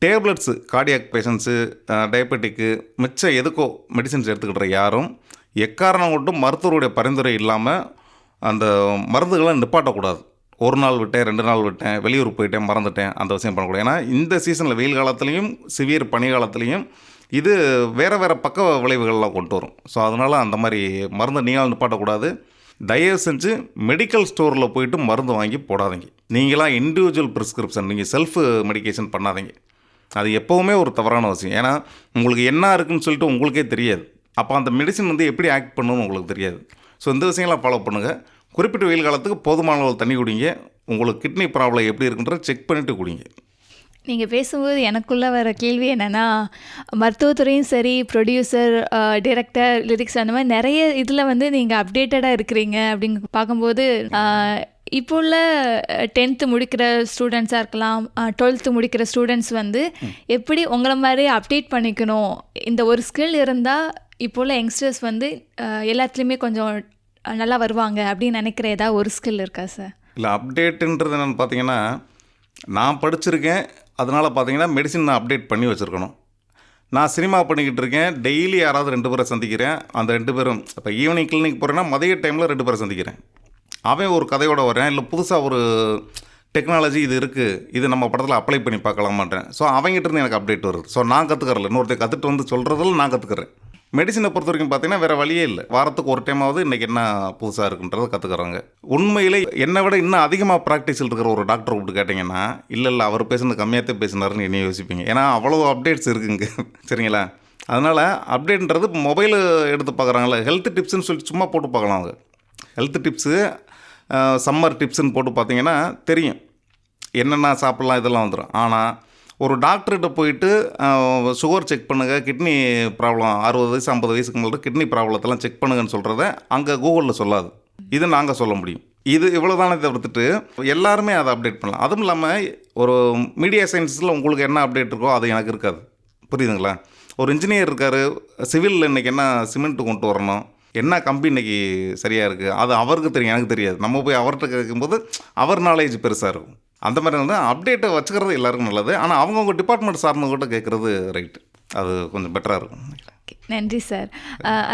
Speaker 2: டேப்லெட்ஸு கார்டியாக் பேஷண்ட்ஸு, டயபெட்டிக்கு மிச்சம் எதுக்கோ மெடிசின்ஸ் எடுத்துக்கிட்ட யாரும் எக்காரணம் கொண்டும் மருத்துவருடைய பரிந்துரை இல்லாமல் அந்த மருந்துகளை நிப்பாட்டக்கூடாது. 1 நாள் விட்டேன், 2 நாள் விட்டேன், வெளியூர் போயிட்டேன், மறந்துட்டேன், அந்த விஷயம் பண்ணக்கூடாது. ஏன்னா இந்த சீசனில் வெயில் காலத்துலேயும் சிவியர் பனி காலத்துலேயும் இது வேறு பக்க விளைவுகள்லாம் கொண்டு வரும். ஸோ அதனால் அந்த மாதிரி மருந்து நீங்களும் நிப்பாட்டக்கூடாது. தயவு செஞ்சு மெடிக்கல் ஸ்டோரில் போயிட்டு மருந்து வாங்கி போடாதீங்க. நீங்களாம் இண்டிவிஜுவல் ப்ரிஸ்கிரிப்ஷன், நீங்கள் செல்ஃப் மெடிக்கேஷன் பண்ணாதீங்க. அது எப்போவுமே ஒரு தவறான விஷயம். ஏன்னா உங்களுக்கு என்ன இருக்குன்னு சொல்லிட்டு உங்களுக்கே தெரியாது. அப்போ அந்த மெடிசின் வந்து எப்படி ஆக்ட் பண்ணணும்னு உங்களுக்கு தெரியாது. ஸோ இந்த விஷயங்கள்லாம் ஃபாலோ பண்ணுங்கள். குறிப்பிட்ட வெயில் காலத்துக்கு போதுமான அளவு தண்ணி குடிங்க. உங்களுக்கு கிட்னி ப்ராப்ளம் எப்படி இருக்குன்றத செக் பண்ணிவிட்டு குடிங்க.
Speaker 1: நீங்கள் பேசும்போது எனக்குள்ளே வர கேள்வி என்னென்னா, மருத்துவத்துறையும் சரி, ப்ரொடியூசர், டைரக்டர், லிரிக்ஸ் அந்த மாதிரி நிறைய இதில் வந்து நீங்கள் அப்டேட்டடாக இருக்கிறீங்க அப்படின்னு பார்க்கும்போது, இப்போ உள்ள 10th முடிக்கிற ஸ்டூடெண்ட்ஸாக இருக்கலாம், 12th முடிக்கிற ஸ்டூடெண்ட்ஸ் வந்து எப்படி உங்களை மாதிரி அப்டேட் பண்ணிக்கணும், இந்த ஒரு ஸ்கில் இருந்தால் இப்போ உள்ள யங்ஸ்டர்ஸ் வந்து எல்லாத்துலேயுமே கொஞ்சம் நல்லா வருவாங்க அப்படின்னு நினைக்கிற ஏதாவது ஒரு ஸ்கில் இருக்கா சார்?
Speaker 2: இல்லை, அப்டேட்டுன்றது என்னென்னு பார்த்தீங்கன்னா, நான் படிச்சிருக்கேன். அதனால் பார்த்தீங்கன்னா மெடிசின் நான் அப்டேட் பண்ணி வச்சுருக்கணும். நான் சினிமா பண்ணிக்கிட்டு இருக்கேன். டெய்லி யாராவது 2 பேரை சந்திக்கிறேன். அந்த 2 பேரும் இப்போ ஈவினிங் கிளினிக் போகிறேன்னா மதிய டைமில் 2 பேரை சந்திக்கிறேன். அவன் ஒரு கதையோடு வரேன், இல்லை புதுசாக ஒரு டெக்னாலஜி இது இருக்குது, இது நம்ம படத்தில் அப்ளை பண்ணி பார்க்கலாமான்றேன். ஸோ அவங்ககிட்டருந்து எனக்கு அப்டேட் வருது. ஸோ நான் கற்றுக்கறல, இன்னொருத்தர் கற்றுட்டு வந்து சொல்கிறதில் நான் கற்றுக்கிறேன். மெடிசனை பொறுத்த வரைக்கும் பார்த்தீங்கன்னா வேறு வழியே இல்லை. வாரத்துக்கு ஒரு டைமாவது இன்றைக்கி என்ன புதுசாக இருக்குன்றதை கற்றுக்குறாங்க. உண்மையிலே என்னை விட இன்னும் அதிகமாக ப்ராக்டிஸில் இருக்கிற ஒரு டாக்டரை கூப்பிட்டு கேட்டிங்கன்னா, இல்லை அவர் பேசுனது கம்மியாகத்தான் பேசினாருன்னு என்ன யோசிப்பீங்க. ஏன்னா அவ்வளோ அப்டேட்ஸ் இருக்குங்க. சரிங்களா? அதனால் அப்டேட்ன்றது இப்போ மொபைலு எடுத்து பார்க்குறாங்களே, ஹெல்த் டிப்ஸ்ன்னு சொல்லிட்டு சும்மா போட்டு பார்க்கலாம். அவங்க ஹெல்த் டிப்ஸு, சம்மர் டிப்ஸுன்னு போட்டு பார்த்தீங்கன்னா தெரியும் என்னென்ன சாப்பிட்லாம், இதெல்லாம் வந்துடும். ஆனால் ஒரு டாக்டர்கிட்ட போயிட்டு சுகர் செக் பண்ணுங்கள், கிட்னி ப்ராப்ளம் 60 வயசு 50 வயசுக்கு மேலே கிட்னி ப்ராப்ளத்தெல்லாம் செக் பண்ணுங்கன்னு சொல்கிறத அங்கே கூகுளில் சொல்லாது. இது நாங்கள் சொல்ல முடியும். இது இவ்வளோ தானே தவிர்த்துட்டு எல்லாருமே அதை அப்டேட் பண்ணலாம். அதுவும் இல்லாமல் ஒரு மீடியா சயின்ஸில் உங்களுக்கு என்ன அப்டேட் இருக்கோ அது எனக்கு இருக்காது. புரியுதுங்களா? ஒரு இன்ஜினியர் இருக்கார், சிவிலில் இன்றைக்கி என்ன சிமெண்ட்டு கொண்டு வரணும், என்ன கம்பி இன்றைக்கி சரியாக இருக்குது, அது அவருக்கு தெரியும், எனக்கு தெரியாது. நம்ம போய் அவர்கிட்ட கேட்கும்போது அவர் நாலேஜ் பெருசாக இருக்கும். அந்த மாதிரி வந்து அப்டேட்டை வச்சுக்கிறது எல்லாருக்கும் நல்லது. ஆனால் அவங்கவுங்க டிபார்ட்மெண்ட் சார்ந்தவங்ககிட்ட கேட்குறது ரைட்டு, அது கொஞ்சம் பெட்டராக இருக்கும்.
Speaker 1: நன்றி சார்.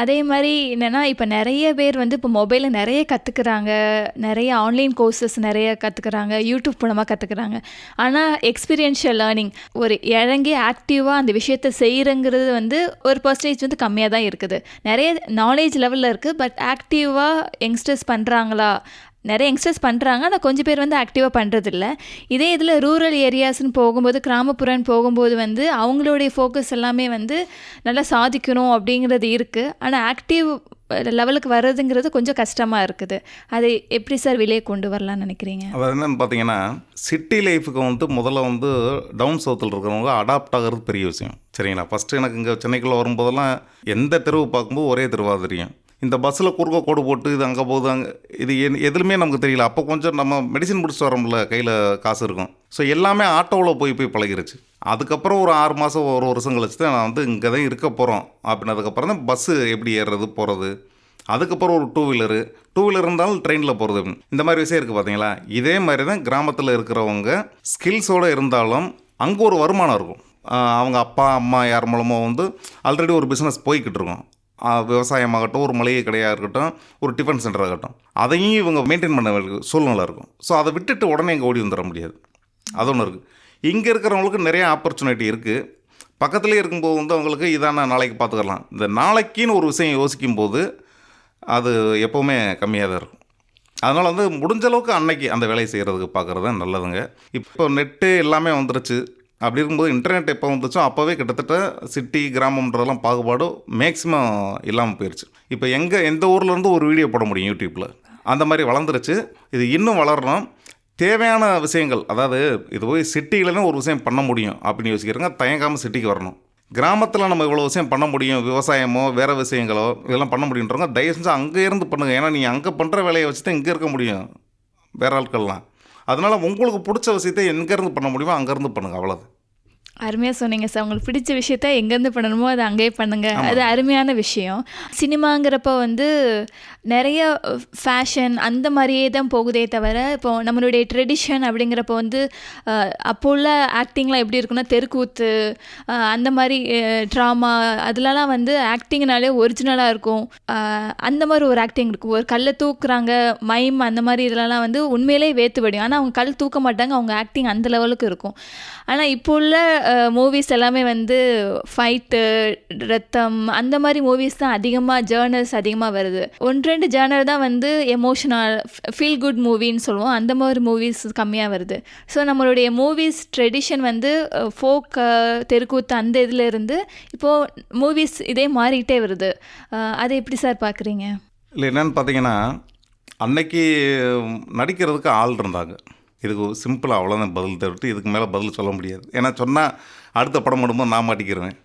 Speaker 1: அதே மாதிரி என்னென்னா, இப்போ நிறைய பேர் வந்து இப்போ மொபைலில் நிறைய கற்றுக்குறாங்க, நிறைய ஆன்லைன் கோர்சஸ் நிறைய கற்றுக்குறாங்க, யூடியூப் மூலமாக கற்றுக்குறாங்க. ஆனால் எக்ஸ்பீரியன்ஷியல் லேர்னிங், ஒரு இறங்கி ஆக்டிவாக அந்த விஷயத்தை செய்கிறங்கிறது வந்து ஒரு பர்சன்டேஜ் வந்து கம்மியாக தான் இருக்குது. நிறைய நாலேஜ் லெவலில் இருக்குது, பட் ஆக்டிவாக யங்ஸ்டர்ஸ் பண்ணுறாங்களா, நிறைய யங்ஸ்டர்ஸ் பண்ணுறாங்க, ஆனால் கொஞ்சம் பேர் வந்து ஆக்டிவாக பண்ணுறதில்ல. இதே இதில் ரூரல் ஏரியாஸ்ன்னு போகும்போது, கிராமப்புறம்னு போகும்போது வந்து அவங்களுடைய ஃபோக்கஸ் எல்லாமே வந்து நல்லா சாதிக்கணும் அப்படிங்கிறது இருக்குது. ஆனால் ஆக்டிவ் லெவலுக்கு வர்றதுங்கிறது கொஞ்சம் கஷ்டமாக இருக்குது. அதை எப்படி சார் வெளியே கொண்டு வரலாம்னு நினைக்கிறீங்க?
Speaker 2: அது என்னென்னு பார்த்தீங்கன்னா, சிட்டி லைஃபுக்கு வந்து முதல்ல வந்து டவுன் சவுத்தில் இருக்கிறவங்க அடாப்ட் ஆகிறது பெரிய விஷயம். சரிங்களா? ஃபஸ்ட்டு எனக்கு இங்கே சென்னைக்குள்ளே வரும்போதெல்லாம் எந்த தெருவு பார்க்கும்போது ஒரே தெருவாக தெரியும். இந்த பஸ்ஸில் குறுக்க கோடு போட்டு இது அங்கே போகுது அங்கே இது எதுவுமே நமக்கு தெரியல. அப்போ கொஞ்சம் நம்ம மெடிசின் பிடிச்சிட்டு வரோம்ல, கையில் காசு இருக்கும். ஸோ எல்லாமே ஆட்டோவில் போய் பழகிருச்சு. அதுக்கப்புறம் ஒரு 6 மாதம் ஒரு வருஷம் கழிச்சு தான் நான் வந்து இங்கே தான் இருக்க போகிறோம் அப்படின்னதுக்கப்புறம் தான் பஸ்ஸு எப்படி ஏறுறது போகிறது, அதுக்கப்புறம் ஒரு டூ வீலர் இருந்தாலும் ட்ரெயினில் போகிறது, இந்த மாதிரி விஷயம் இருக்குது பார்த்தீங்களா. இதே மாதிரி தான் கிராமத்தில் இருக்கிறவங்க ஸ்கில்ஸோடு இருந்தாலும் அங்கே ஒரு வருமானம் இருக்கும். அவங்க அப்பா அம்மா யார் மூலமோ வந்து ஆல்ரெடி ஒரு பிஸ்னஸ் போய்கிட்டு இருக்கும். விவசாயமாகட்டும், ஒரு மளிகை கடையாக இருக்கட்டும், ஒரு டிஃபன் சென்டர் ஆகட்டும், அதையும் இவங்க மெயின்டைன் பண்ண வேண்டிய சூழ்நிலை இருக்கும். ஸோ அதை விட்டுட்டு உடனே இங்கே ஓடி வந்துட முடியாது. அது ஒன்று இருக்குது. இங்கே இருக்கிறவங்களுக்கு நிறைய ஆப்பர்ச்சுனிட்டி இருக்குது. பக்கத்துலேயே இருக்கும்போது வந்து அவங்களுக்கு இதான நாளைக்கு பார்த்துக்கலாம். இந்த நாளைக்குன்னு ஒரு விஷயம் யோசிக்கும்போது அது எப்போவுமே கம்மியாக தான் இருக்கும். அதனால் வந்து முடிஞ்ச அளவுக்கு அன்னைக்கு அந்த வேலையை செய்கிறதுக்கு பார்க்குறது தான் நல்லதுங்க. இப்போ நெட்டு எல்லாமே வந்துருச்சு. அப்படி இருக்கும்போது இன்டர்நெட் எப்போ வந்துச்சோ அப்போவே கிட்டத்தட்ட சிட்டி கிராமம்ன்றதெல்லாம் பாகுபாடு மேக்ஸிமம் இல்லாமல் போயிடுச்சு. இப்போ எந்த ஊர்லேருந்து ஒரு வீடியோ போட முடியும் யூடியூப்பில், அந்த மாதிரி வளர்ந்துருச்சு. இது இன்னும் வளரணும். தேவையான விஷயங்கள், அதாவது இது போய் சிட்டியிலன்னு ஒரு விஷயம் பண்ண முடியும் அப்படின்னு யோசிக்கிறவங்க தயங்காமல் சிட்டிக்கு வரணும். கிராமத்தில் நம்ம இவ்வளோ விஷயம் பண்ண முடியும், விவசாயமோ வேறு விஷயங்களோ இதெல்லாம் பண்ண முடியுன்றவங்க தயவு செஞ்சு அங்கே இருந்து பண்ணுங்கள். ஏன்னா நீங்கள் அங்கே பண்ணுற வேலையை வச்சு தான் இங்கே இருக்க முடியும் வேறு ஆட்கள்லாம். அதனால் உங்களுக்கு பிடிச்ச விஷயத்தை எங்கேருந்து பண்ண முடியுமோ அங்கேருந்து பண்ணுங்கள், அவ்வளோது.
Speaker 1: அருமையாக சொன்னீங்க சார். உங்களுக்கு பிடிச்ச விஷயத்த எங்கேருந்து பண்ணணுமோ அதை அங்கேயே பண்ணுங்கள். அது அருமையான விஷயம். சினிமாங்கிறப்ப வந்து நிறைய ஃபேஷன் அந்த மாதிரியே தான் போகுதே தவிர, இப்போது நம்மளுடைய ட்ரெடிஷன் அப்படிங்கிறப்ப வந்து அப்போ உள்ள ஆக்டிங்லாம் எப்படி இருக்குன்னா, தெருக்கூத்து அந்த மாதிரி ட்ராமா அதுலலாம் வந்து ஆக்டிங்னாலே ஒரிஜினலாக இருக்கும். அந்த மாதிரி ஒரு ஆக்டிங் இருக்கும். ஒரு கல்லை தூக்குறாங்க, மைம் அந்த மாதிரி இதெல்லாம் வந்து உண்மையிலே வேத்து வடியும். ஆனால் அவங்க கல் தூக்க மாட்டாங்க, அவங்க ஆக்டிங் அந்த லெவலுக்கு இருக்கும். ஆனால் இப்போ உள்ள மூவிஸ் எல்லாமே வந்து ஃபைட்டு, ரத்தம் அந்த மாதிரி மூவிஸ் தான் அதிகமாக, ஜேர்னல்ஸ் அதிகமாக வருது. 1-2 ஜேர்னல் தான் வந்து எமோஷனல் ஃபீல் குட் மூவின்னு சொல்லுவோம். அந்த மாதிரி மூவிஸ் கம்மியாக வருது. ஸோ நம்மளுடைய மூவிஸ் ட்ரெடிஷன் வந்து ஃபோக், தெருக்கூத்து அந்த இதில் இருந்து இப்போது மூவிஸ் இதே மாறிக்கிட்டே வருது. அதை எப்படி சார் பார்க்குறீங்க?
Speaker 2: இல்லை, என்னென்னு பார்த்தீங்கன்னா, அன்னைக்கு நடிக்கிறதுக்கு ஆள் இருந்தாங்க. இதுக்கு சிம்பிளாக அவ்வளோதான் பதில் தவிர்த்து இதுக்கு மேலே பதில் சொல்ல முடியாது. ஏன்னா சொன்னால் அடுத்த படம் பண்ணும்போது நான் மாட்டிக்கிறேன்.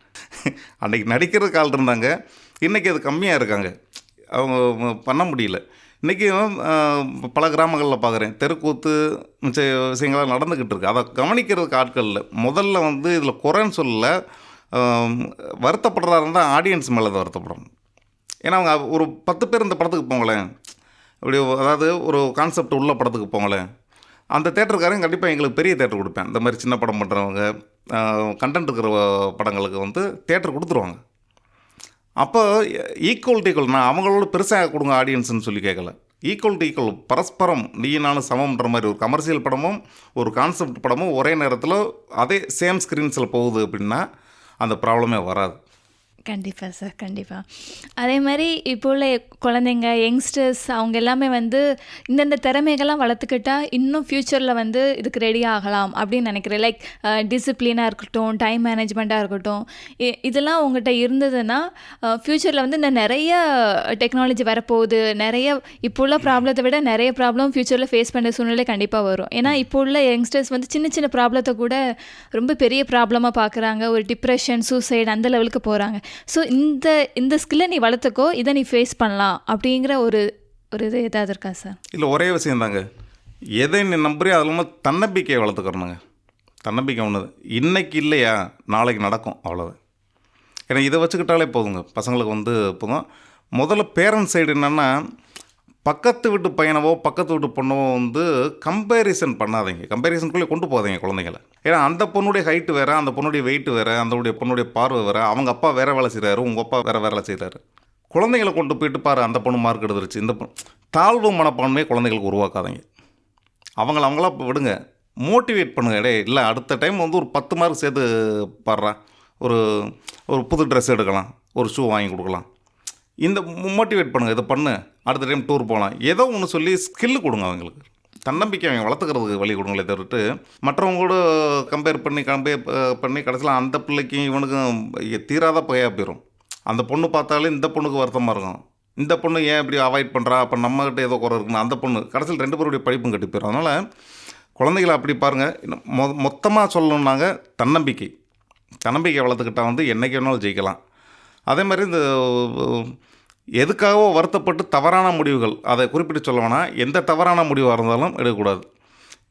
Speaker 2: அன்றைக்கி நடிக்கிறதுக்கு ஆள் இருந்தாங்க, இன்றைக்கி அது கம்மியாக இருக்காங்க, அவங்க பண்ண முடியல. இன்றைக்கி பல கிராமங்களில் பார்க்குறேன் தெருக்கூத்து மிச்ச விஷயங்கள்லாம் நடந்துக்கிட்டு இருக்குது. அதை கவனிக்கிறதுக்கு ஆட்கள் இல்லை. முதல்ல வந்து இதில் குறைன்னு சொல்லலை, வருத்தப்படுறதா இருந்தால் ஆடியன்ஸ் மேலே தான் வருத்தப்படணும். ஏன்னா அவங்க ஒரு 10 பேர் இந்த படத்துக்கு போங்களேன், அப்படி அதாவது ஒரு கான்செப்ட் உள்ள படத்துக்கு போங்களேன், அந்த தேட்டருக்காரங்க கண்டிப்பாக எங்களுக்கு பெரிய தேட்டர் கொடுப்பேன். இந்த மாதிரி சின்ன படம் பண்ணுறவங்க கண்டென்ட் இருக்கிற படங்களுக்கு வந்து தேட்டர் கொடுத்துருவாங்க. அப்போ ஈக்குவல் நான் அவங்களோட பெருசாக கொடுங்க ஆடியன்ஸ்னு சொல்லி கேட்கல. ஈக்குவல் பரஸ்பரம் நீ நானும் சமம்ன்ற மாதிரி ஒரு கமர்ஷியல் படமும் ஒரு கான்செப்ட் படமும் ஒரே நேரத்தில் அதே சேம் ஸ்க்ரீன்ஸில் போகுது அப்படின்னா அந்த ப்ராப்ளமே வராது.
Speaker 1: கண்டிப்பாக சார், கண்டிப்பாக. அதே மாதிரி இப்போ உள்ள குழந்தைங்க, யங்ஸ்டர்ஸ் அவங்க எல்லாமே வந்து இந்தந்த திறமைகள்லாம் வளர்த்துக்கிட்டால் இன்னும் ஃப்யூச்சரில் வந்து இதுக்கு ரெடி ஆகலாம் அப்படின்னு நினைக்கிறேன். லைக் டிசிப்ளினாக இருக்கட்டும், டைம் மேனேஜ்மெண்ட்டாக இருக்கட்டும், இதெல்லாம் உங்கள்கிட்ட இருந்ததுன்னா ஃப்யூச்சரில் வந்து இந்த நிறைய டெக்னாலஜி வரப்போகுது. நிறைய இப்போ உள்ள ப்ராப்ளத்தை விட நிறைய ப்ராப்ளம் ஃப்யூச்சரில் ஃபேஸ் பண்ணுற சூழ்நிலை கண்டிப்பாக வரும். ஏன்னா இப்போ உள்ள யங்ஸ்டர்ஸ் வந்து சின்ன சின்ன ப்ராப்ளத்தை கூட ரொம்ப பெரிய ப்ராப்ளமாக பார்க்குறாங்க. ஒரு டிப்ரெஷன், சூசைட் அந்த லெவலுக்கு போகிறாங்க. ஸோ இந்த ஸ்கில்லை நீ வளர்த்துக்கோ, இதை நீ ஃபேஸ் பண்ணலாம் அப்படிங்கிற ஒரு இது ஏதாவது இருக்கா சார்?
Speaker 2: இல்லை, ஒரே விஷயம் தாங்க. எதை நீ நம்புறியோ அது இல்லாமல் தன்னம்பிக்கையை வளர்த்துக்கிறணுங்க. தன்னம்பிக்கை ஒன்று இன்னைக்கு இல்லையா நாளைக்கு நடக்கும், அவ்வளோதான். ஏன்னா இதை வச்சுக்கிட்டாலே போதுங்க. பசங்களுக்கு வந்து போதும். முதல்ல பேரண்ட்ஸ் சைடு என்னென்னா, பக்கத்து வீட்டு பையனவோ பக்கத்து வீட்டு பொண்ணவோ வந்து கம்பேரிசன் பண்ணாதீங்க. கம்பேரிசனுக்குள்ளே கொண்டு போகாதீங்க குழந்தைங்களை. ஏன்னா அந்த பொண்ணுடைய ஹைட்டு வேறு, அந்த பொண்ணுடைய வெயிட்டு வேறு, அந்த பொண்ணுடைய பார்வை வேறு, அவங்க அப்பா வேறு வேலை செய்கிறாரு, உங்கள் அப்பா வேறு வேலை செய்கிறாரு. குழந்தைங்களை கொண்டு போயிட்டு பாரு, அந்த பொண்ணு மார்க் எடுத்துருச்சு, இந்த பொண்ணு தாழ்வு மனப்பான்மையை குழந்தைங்களுக்கு உருவாக்காதீங்க. அவங்களா விடுங்க, மோட்டிவேட் பண்ணுங்கள். இல்லை அடுத்த டைம் வந்து ஒரு 10 மார்க் சேர்த்து பாடுறா, ஒரு புது ட்ரெஸ் எடுக்கலாம், ஒரு ஷூ வாங்கி கொடுக்கலாம். இந்த மோட்டிவேட் பண்ணுங்கள், இதை பண்ணு, அடுத்த டைம் டூர் போகலாம், ஏதோ ஒன்று சொல்லி ஸ்கில்லு கொடுங்க அவங்களுக்கு. தன்னம்பிக்கை அவங்க வளர்த்துக்கிறதுக்கு வழி கொடுங்களே தவிர்த்து மற்றவங்களோட கம்பேர் பண்ணி கடைசியில் அந்த பிள்ளைக்கும் இவனுக்கும் தீராத பகையாக போயிடும். அந்த பொண்ணு பார்த்தாலே இந்த பொண்ணுக்கு வருத்தமாக இருக்கும், இந்த பொண்ணு ஏன் இப்படி அவாய்ட் பண்ணுறா, அப்போ நம்மகிட்ட ஏதோ குறை இருக்குன்னு அந்த பொண்ணு கடைசியில் 2 பேருடைய படிப்பும் கட்டி போயிடும். அதனால் குழந்தைகளை அப்படி பாருங்கள். மொத்தமாக சொல்லணுன்னாங்க தன்னம்பிக்கை வளர்த்துக்கிட்டால் வந்து என்றைக்கு வேணாலும் ஜெயிக்கலாம். அதே மாதிரி இந்த எதுக்காகவோ வருத்தப்பட்டு தவறான முடிவுகள், அதை குறிப்பிட்டு சொல்லணும்னா எந்த தவறான முடிவாக இருந்தாலும் எடுக்கக்கூடாது.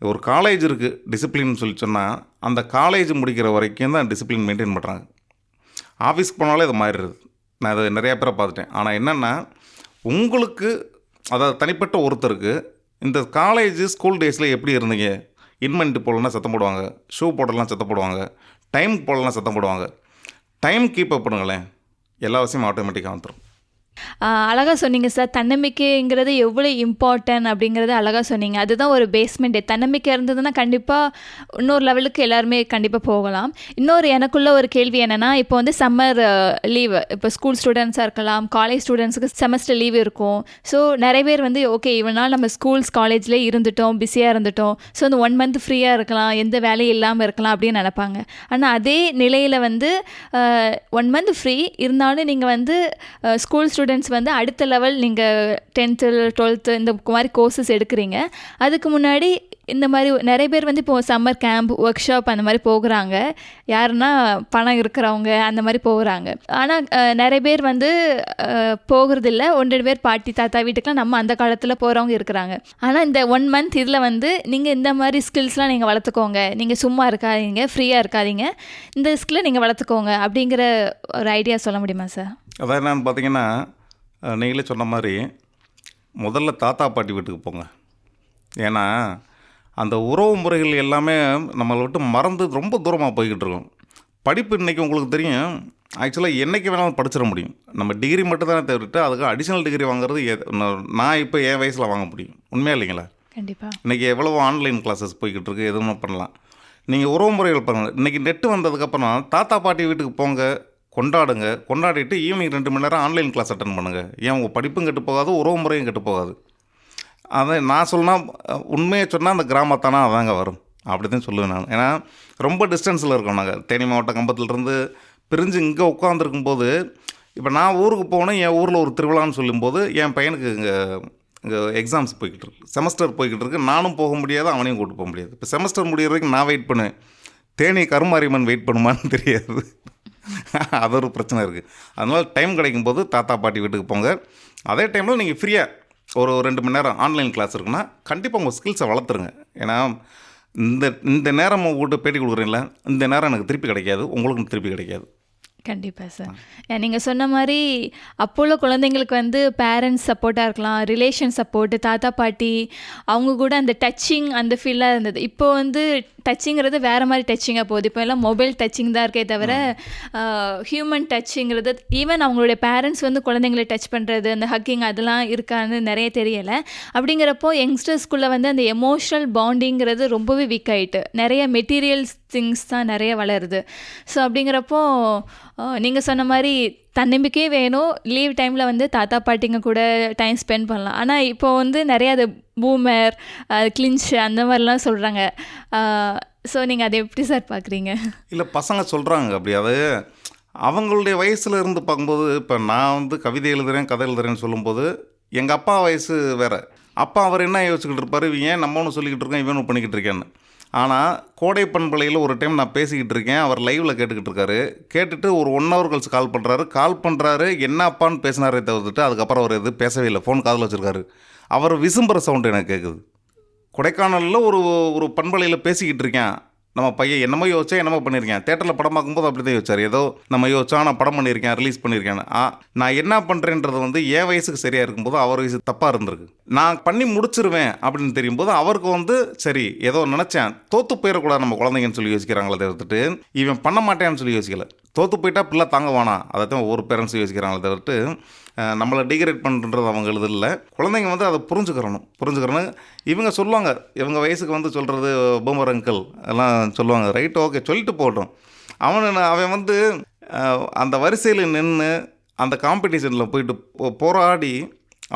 Speaker 2: ஒரு காலேஜ் இருக்குது டிசிப்ளின்னு சொல்லி சொன்னால், அந்த காலேஜ் முடிக்கிற வரைக்கும் தான் டிசிப்ளின் மெயின்டைன் பண்ணுறாங்க. ஆஃபீஸ்க்கு போனாலே இது மாறிடுது. நான் அதை நிறையா பேரை பார்த்துட்டேன். ஆனால் என்னென்னா, உங்களுக்கு அதாவது தனிப்பட்ட ஒருத்தருக்கு இந்த காலேஜ் ஸ்கூல் டேஸில் எப்படி இருந்தீங்க, இன்மெண்ட் போடலன்னா சத்தம் போடுவாங்க, ஷூ போடலாம் சத்தம் போடுவாங்க, டைம் போடலாம் சத்தம் போடுவாங்க. டைம் கீப் அப் பண்ணுங்களேன், எல்லா விஷயமும் ஆட்டோமேட்டிக்காக வந்துடும்.
Speaker 1: அழகாக சொன்னீங்க சார். தன்னம்பிக்கைங்கிறது எவ்வளோ இம்பார்ட்டன்ட் அப்படிங்கிறத அழகாக சொன்னீங்க. அதுதான் ஒரு பேஸ்மெண்ட்டே. தன்னம்பிக்கை இருந்ததுன்னா கண்டிப்பாக இன்னொரு லெவலுக்கு எல்லாருமே கண்டிப்பாக போகலாம். இன்னொரு எனக்குள்ள ஒரு கேள்வி என்னென்னா, இப்போ வந்து சம்மர் லீவு, இப்போ ஸ்கூல் ஸ்டூடெண்ட்ஸாக இருக்கலாம், காலேஜ் ஸ்டூடெண்ட்ஸுக்கு செமஸ்டர் லீவ் இருக்கும். ஸோ நிறைய பேர் வந்து ஓகே இவனால் நம்ம ஸ்கூல்ஸ் காலேஜ்லேயே இருந்துட்டோம், பிஸியாக இருந்துட்டோம், ஸோ அந்த 1 மந்த் ஃப்ரீயாக இருக்கலாம், எந்த வேலையும் இல்லாமல் இருக்கலாம் அப்படின்னு நினைப்பாங்க. ஆனால் அதே நிலையில் வந்து 1 மந்த் ஃப்ரீ இருந்தாலும் நீங்கள் வந்து ஸ்கூல் ஸ்டூடெண்ட்ஸ் வந்து அடுத்த லெவல் நீங்கள் 10th 12th இந்த மாதிரி கோர்சஸ் எடுக்கிறீங்க. அதுக்கு முன்னாடி இந்த மாதிரி நிறைய பேர் வந்து இப்போது சம்மர் கேம்ப், ஒர்க் ஷாப் அந்த மாதிரி போகிறாங்க. யாருன்னா பணம் இருக்கிறவங்க அந்த மாதிரி போகிறாங்க. ஆனால் நிறைய பேர் வந்து போகிறதில்ல. 1-2 பேர் பாட்டி தாத்தா வீட்டுக்கெலாம் நம்ம அந்த காலத்தில் போகிறவங்க இருக்கிறாங்க. ஆனால் இந்த 1 மந்த் இதில் வந்து நீங்கள் இந்த மாதிரி ஸ்கில்ஸ்லாம் நீங்கள் வளர்த்துக்கோங்க, நீங்கள் சும்மா இருக்காதீங்க, ஃப்ரீயாக இருக்காதீங்க, இந்த ஸ்கில்லை நீங்கள் வளர்த்துக்கோங்க அப்படிங்கிற ஒரு ஐடியா சொல்ல முடியுமா சார்?
Speaker 2: அதான் என்னன்னு பார்த்தீங்கன்னா, நீங்களே சொன்ன மாதிரி முதல்ல தாத்தா பாட்டி வீட்டுக்கு போங்க. ஏன்னா அந்த உறவு முறைகள் எல்லாமே நம்மளை விட்டு மறந்து ரொம்ப தூரமாக போய்கிட்டு இருக்கோம். படிப்பு இன்றைக்கி உங்களுக்கு தெரியும், ஆக்சுவலாக என்றைக்கு வேணாலும் படிச்சிட முடியும். நம்ம டிகிரி மட்டும் தானே தவிர்த்து அதுக்கு அடிஷ்னல் டிகிரி வாங்குறது நான் இப்போ என் வயசில் வாங்க முடியும். உண்மையாக இல்லைங்களா?
Speaker 1: கண்டிப்பாக.
Speaker 2: இன்றைக்கி எவ்வளவோ ஆன்லைன் கிளாஸஸ் போய்கிட்டு இருக்குது, எதுவுமே பண்ணலாம். நீங்கள் உறவு முறைகள் பாருங்கள். இன்றைக்கி நெட்டு வந்ததுக்கப்புறம் தாத்தா பாட்டி வீட்டுக்கு போங்க, கொண்டாடிட்டு ஈவினிங் 2 மணி நேரம் ஆன்லைன் கிளாஸ் அட்டன் பண்ணுங்கள். ஏன் உங்கள் படிப்பும் கெட்டு போகாது, உறவு முறையும் கெட்டு போகாது. அதை நான் சொன்னால் உண்மையை சொன்னால் அந்த கிராமத்தானா அதாங்க வரும், அப்படி தான் சொல்லுவேன் நான். ஏன்னா ரொம்ப டிஸ்டன்ஸில் இருக்கோம் நாங்கள். தேனி மாவட்டம் கம்பத்துலேருந்து பிரிஞ்சு இங்கே உட்காந்துருக்கும்போது, இப்போ நான் ஊருக்கு போனேன், என் ஊரில் ஒரு திருவிழான்னு சொல்லும்போது என் பையனுக்கு இங்கே எக்ஸாம்ஸ் போய்கிட்டு இருக்கு, செமஸ்டர் போய்கிட்டு இருக்கு. நானும் போக முடியாது, அவனையும் கூப்பிட்டு போக முடியாது. இப்போ செமஸ்டர் முடிகிற வரைக்கும் நான் வெயிட் பண்ணுவேன், தேனி கருமாரியம்மன் வெயிட் பண்ணுமான்னு தெரியாது. அது ஒரு பிரச்சனை இருக்குது. அதனால் டைம் கிடைக்கும்போது தாத்தா பாட்டி வீட்டுக்கு போங்க. அதே டைமில் நீங்கள் ஃப்ரீயாக ஒரு 2 மணி நேரம் ஆன்லைன் கிளாஸ் இருக்குன்னா கண்டிப்பாக உங்கள் ஸ்கில்ஸை வளர்த்துருங்க. ஏன்னா இந்த நேரம் உங்கள்கிட்ட பேட்டி கொடுக்குறீங்களா, இந்த நேரம் எனக்கு திருப்பி கிடைக்காது, உங்களுக்கும் திருப்பி கிடைக்காது.
Speaker 1: கண்டிப்பாக சார். நீங்கள் சொன்ன மாதிரி அப்போ உள்ள குழந்தைங்களுக்கு வந்து பேரண்ட்ஸ் சப்போர்ட்டாக இருக்கலாம், ரிலேஷன் சப்போர்ட்டு, தாத்தா பாட்டி அவங்க கூட அந்த டச்சிங் அந்த ஃபீலாக இருந்தது. இப்போ வந்து டச்சிங்கிறது வேறு மாதிரி டச்சிங்காக போகுது. இப்போ எல்லாம் மொபைல் டச்சிங் தான் இருக்கே தவிர ஹியூமன் டச்சிங்கிறது, ஈவன் அவங்களுடைய பேரண்ட்ஸ் வந்து குழந்தைங்களை டச் பண்ணுறது, அந்த ஹக்கிங் அதெல்லாம் இருக்கான்னு நிறைய தெரியலை. அப்படிங்கிறப்போ யங்ஸ்டர்ஸ்குள்ளே வந்து அந்த எமோஷ்னல் பாண்டிங்கிறது ரொம்பவே வீக் ஆகிட்டு, நிறைய மெட்டீரியல்ஸ் திங்ஸ் தான் நிறைய வளருது. ஸோ அப்படிங்கிறப்போ நீங்கள் சொன்ன மாதிரி தன்னம்பிக்கையே வேணும். லீவ் டைமில் வந்து தாத்தா பாட்டிங்க கூட டைம் ஸ்பெண்ட் பண்ணலாம். ஆனால் இப்போ வந்து நிறையா அது பூமர், கிளின்ச் அந்த மாதிரிலாம் சொல்கிறாங்க. ஸோ நீங்கள் அதை எப்படி சார் பார்க்குறீங்க?
Speaker 2: இல்லை, பசங்க சொல்கிறாங்க அப்படி. அது அவங்களுடைய வயசில் இருந்து பார்க்கும்போது, இப்போ நான் வந்து கவிதை எழுதுகிறேன், கதை எழுதுறேன்னு சொல்லும்போது எங்கள் அப்பா வயசு வேறு. அப்பா அவர் என்ன யோசிச்சுக்கிட்டு இருப்பார், இவன் ஏன் நம்ம ஒன்று சொல்லிக்கிட்டு இருக்கேன், இவன் பண்ணிக்கிட்டு இருக்கேன்னு. ஆனால் கோடை பண்பலையில் ஒரு டைம் நான் பேசிக்கிட்டு இருக்கேன், அவர் லைவில் கேட்டுக்கிட்டு இருக்காரு. கேட்டுட்டு ஒரு 1 hour கழிச்சு கால் பண்ணுறாரு. என்ன அப்பான்னு பேசினாரே தவிர்த்துட்டு அதுக்கப்புறம் அவர் எது பேசவே இல்லை, ஃபோன் காதில் வச்சுருக்காரு. அவர் விசும்புற சவுண்டு எனக்கு கேட்குது. கொடைக்கானலில் ஒரு பண்பலையில் பேசிக்கிட்டு இருக்கேன், நம்ம பையன் என்னமோ யோசிச்சா என்னமோ பண்ணியிருக்கேன். தேட்டரில் படம் பார்க்கும்போது அப்படி தான் யோசிச்சார், ஏதோ நம்ம யோசிச்சா நான் படம் பண்ணியிருக்கேன், ரிலீஸ் பண்ணியிருக்கேன். நான் என்ன பண்ணுறேன்றது வந்து என் வயசுக்கு சரியாக இருக்கும்போது அவர் வயசு தப்பாக இருந்திருக்கு. நான் பண்ணி முடிச்சிருவேன் அப்படின்னு தெரியும்போது அவருக்கு வந்து சரி ஏதோ நினச்சேன், தோற்று போயிடக்கூடாது நம்ம குழந்தைங்கன்னு சொல்லி யோசிக்கிறாங்களே தவிர்த்துட்டு இவன் பண்ண மாட்டேன்னு சொல்லி யோசிக்கலை. தோற்று போயிட்டா பிள்ளை தாங்க வேணாம், அதை தான் ஒவ்வொரு பேரண்ட்ஸும் யோசிக்கிறாங்களே தவிர்த்து நம்மளை டிகிரேட் பண்ணுறது அவங்க எழுது இல்லை. குழந்தைங்க வந்து அதை புரிஞ்சுக்கிறணும். இவங்க சொல்லுவாங்க, இவங்க வயசுக்கு வந்து சொல்கிறது பூமர் அங்கிள் எல்லாம் சொல்லுவாங்க. ரைட், ஓகே, சொல்லிட்டு போட்டோம். அவன் வந்து அந்த வரிசையில் நின்று அந்த காம்படிஷனில் போயிட்டு போராடி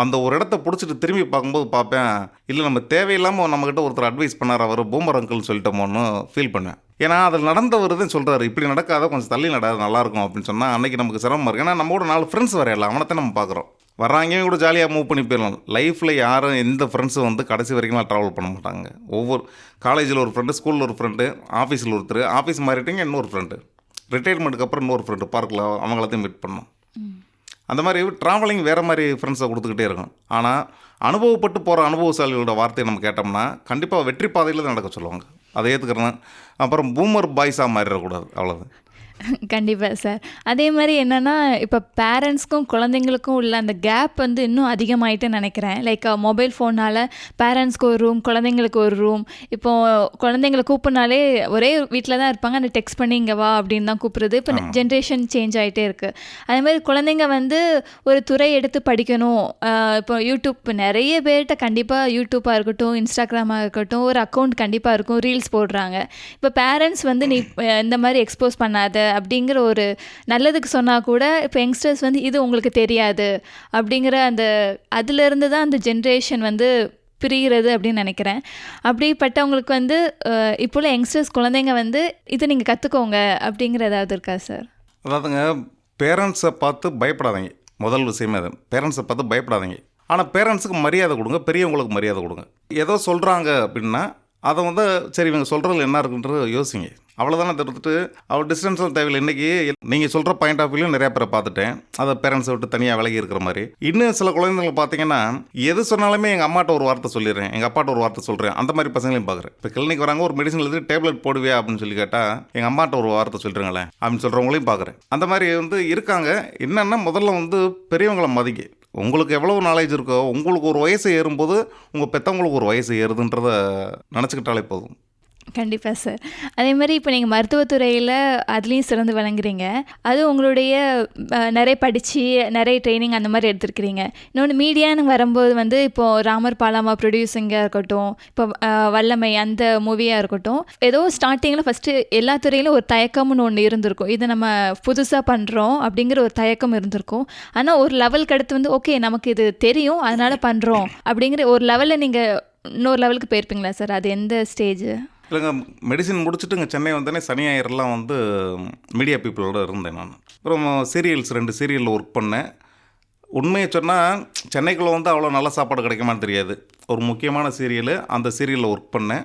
Speaker 2: அந்த ஒரு இடத்த பிடிச்சிட்டு திரும்பி பார்க்கும்போது பார்ப்பேன், இல்லை நம்ம தேவையில்லாமல் நம்மக்கிட்ட ஒருத்தர் அட்வைஸ் பண்ணார், அவர் பூமர் அங்கிள்னு சொல்லிட்டோமோன்னு ஃபீல் பண்ணுவேன். ஏன்னா அதில் நடந்தவர் தான் சொல்கிறாரு, இப்படி நடக்காத, கொஞ்சம் தள்ளி நடாது நல்லாயிருக்கும் அப்படின்னு சொன்னால் அன்றைக்கி நமக்கு சிரமமாக இருக்குது. ஏன்னா நம்மளோட 4 ஃப்ரெண்ட்ஸ் வரையில அவனை நம்ம பார்க்குறோம், வர்றாங்க கூட ஜாலியாக மூவ் பண்ணி போயிடலாம். லைஃப்பில் யாரும் எந்த ஃப்ரெண்ட்ஸும் வந்து கடைசி வரைக்கும் ட்ராவல் பண்ண மாட்டாங்க. ஒவ்வொரு காலேஜில் ஒரு ஃப்ரெண்டு, ஸ்கூலில் ஒரு ஃப்ரெண்டு, ஆஃபீஸில் ஒருத்தர், ஆஃபீஸ் மாறிட்டீங்க இன்னொரு ஃப்ரெண்டு, ரிட்டையர்மெண்ட்டுக்கு அப்புறம் இன்னொரு ஃப்ரெண்டு, பார்க்கில் அவங்களத்தையும் மீட் பண்ணோம். அந்த மாதிரி ட்ராவலிங் வேறு மாதிரி ஃப்ரெண்ட்ஸை கொடுத்துக்கிட்டே இருக்கும். ஆனால் அனுபவப்பட்டு போகிற அனுபவசாலிகளோட வார்த்தையை நம்ம கேட்டோம்னா கண்டிப்பாக வெற்றி பாதையில் தான் நடக்க சொல்லுவாங்க. அதை ஏற்றுக்கிறேன். அப்புறம் பூமர் பாய்ஸாக மாறிடக்கூடாது, அவ்வளோதான்.
Speaker 1: கண்டிப்பாக சார். அதே மாதிரி என்னென்னா, இப்போ பேரண்ட்ஸ்க்கும் குழந்தைங்களுக்கும் உள்ள அந்த கேப் வந்து இன்னும் அதிகமாகிட்டு நினைக்கிறேன். லைக் மொபைல் ஃபோனால் பேரண்ட்ஸ்க்கு ஒரு ரூம், குழந்தைங்களுக்கு ஒரு ரூம். இப்போது குழந்தைங்களை கூப்பிட்னாலே ஒரே வீட்டில் தான் இருப்பாங்க, அந்த டெக்ஸ்ட் பண்ணி இங்கே வா அப்படின்னு தான் கூப்பிட்றது. இப்போ ஜென்ரேஷன் சேஞ்ச் ஆகிட்டே இருக்குது. அதே மாதிரி குழந்தைங்க வந்து ஒரு துறை எடுத்து படிக்கணும். இப்போ யூடியூப் நிறைய பேர்கிட்ட கண்டிப்பாக யூடியூப்பாக இருக்கட்டும், இன்ஸ்டாகிராமாக இருக்கட்டும், ஒரு அக்கௌண்ட் கண்டிப்பாக இருக்கும், ரீல்ஸ் போடுறாங்க. இப்போ பேரண்ட்ஸ் வந்து நீ இந்த மாதிரி எக்ஸ்போஸ் பண்ணாத அப்படிங்கிற ஒரு நல்லதுக்கு சொன்னால் கூட இப்போ யங்ஸ்டர்ஸ் வந்து இது உங்களுக்கு தெரியாது அப்படிங்கிற அந்த அதிலிருந்து தான் அந்த ஜென்ரேஷன் வந்து பிரிகிறது அப்படின்னு நினைக்கிறேன். அப்படிப்பட்டவங்களுக்கு வந்து இப்போ யங்ஸ்டர்ஸ் குழந்தைங்க வந்து இதை நீங்கள் கற்றுக்கோங்க அப்படிங்கிற ஏதாவது இருக்கா சார்?
Speaker 2: அதாவதுங்க, பேரண்ட்ஸை பார்த்து பயப்படாதீங்க. முதல் விஷயமே அது, பேரண்ட்ஸை பார்த்து பயப்படாதீங்க. ஆனால் பேரண்ட்ஸுக்கு மரியாதை கொடுங்க, பெரியவங்களுக்கு மரியாதை கொடுங்க. ஏதோ சொல்கிறாங்க அப்படின்னா அதை வந்து சரி இவங்க சொல்கிறதுல என்ன இருக்குன்றது யோசிங்க, அவ்வளோதானே. தவிர்த்துட்டு அவள் டிஸ்டன்ஸும் தேவையில்லை. இன்றைக்கி நீங்கள் சொல்கிற பாயிண்ட் ஆஃப் வியூலையும் நிறையா பேரை பார்த்துட்டேன், அதை பேரண்ட்ஸை விட்டு தனியாக விலகி இருக்கிற மாதிரி. இன்னும் சில குழந்தைங்களை பார்த்தீங்கன்னா எது சொன்னாலுமே எங்கள் அம்மாட்ட ஒரு வார்த்தை சொல்லிடுறேன், எங்கள் அப்பாட்ட ஒரு வார்த்தை சொல்கிறேன், அந்த மாதிரி பசங்களையும் பார்க்குறேன். இப்போ கிளினிக் வராங்க, ஒரு மெடிசன் எழுதி டேப்லெட் போடுவியா அப்படின்னு சொல்லி கேட்டால் எங்கள் அம்மாட்ட ஒரு வார்த்தை சொல்லிடுங்களேன் அப்படின்னு சொல்கிறவங்களையும் பார்க்குறேன். அந்த மாதிரி வந்து இருக்காங்க. என்னென்னா முதல்ல வந்து பெரியவங்களை மதிக்க, உங்களுக்கு எவ்வளோ நாலேஜ் இருக்கோ, உங்களுக்கு ஒரு வயசு ஏறும்போது உங்கள் பெற்றவங்களுக்கு ஒரு வயசு ஏறுதுன்றதை நினச்சிக்கிட்டாலே போதும்.
Speaker 1: கண்டிப்பாக சார். அதே மாதிரி இப்போ நீங்கள் மருத்துவத்துறையில் அதுலேயும் சிறந்து விளங்குறீங்க. அது உங்களுடைய நிறைய படித்து நிறைய ட்ரைனிங் அந்த மாதிரி எடுத்துருக்கிறீங்க. இன்னொன்று மீடியான்னு வரும்போது வந்து இப்போது ராமர் பாலாமா ப்ரொடியூசிங்காக இருக்கட்டும், இப்போ வல்லமை அந்த மூவியாக இருக்கட்டும், ஏதோ ஸ்டார்டிங்கில் ஃபஸ்ட்டு எல்லா துறையிலும் ஒரு தயக்கம்னு ஒன்று இருந்திருக்கும். இதை நம்ம புதுசாக பண்ணுறோம் அப்படிங்கிற ஒரு தயக்கம் இருந்திருக்கும். ஆனால் ஒரு லெவலுக்கு அடுத்து வந்து ஓகே நமக்கு இது தெரியும் அதனால் பண்ணுறோம் அப்படிங்கிற ஒரு லெவலில் நீங்கள் இன்னொரு லெவலுக்கு போயிருப்பீங்களா சார்? அது எந்த ஸ்டேஜ்?
Speaker 2: இல்லைங்க, மெடிசின் முடிச்சுட்டு இங்கே சென்னை வந்தோடனே சனி ஞாயிறுலாம் வந்து மீடியா பீப்புளோட இருந்தேன் நான். அப்புறம் சீரியல்ஸ் 2 சீரியலில் ஒர்க் பண்ணேன். உண்மையை சொன்னால் சென்னைக்குள்ளே வந்து அவ்வளோ நல்ல சாப்பாடு கிடைக்குமான்னு தெரியாது. ஒரு முக்கியமான சீரியல், அந்த சீரியலில் ஒர்க் பண்ணேன்.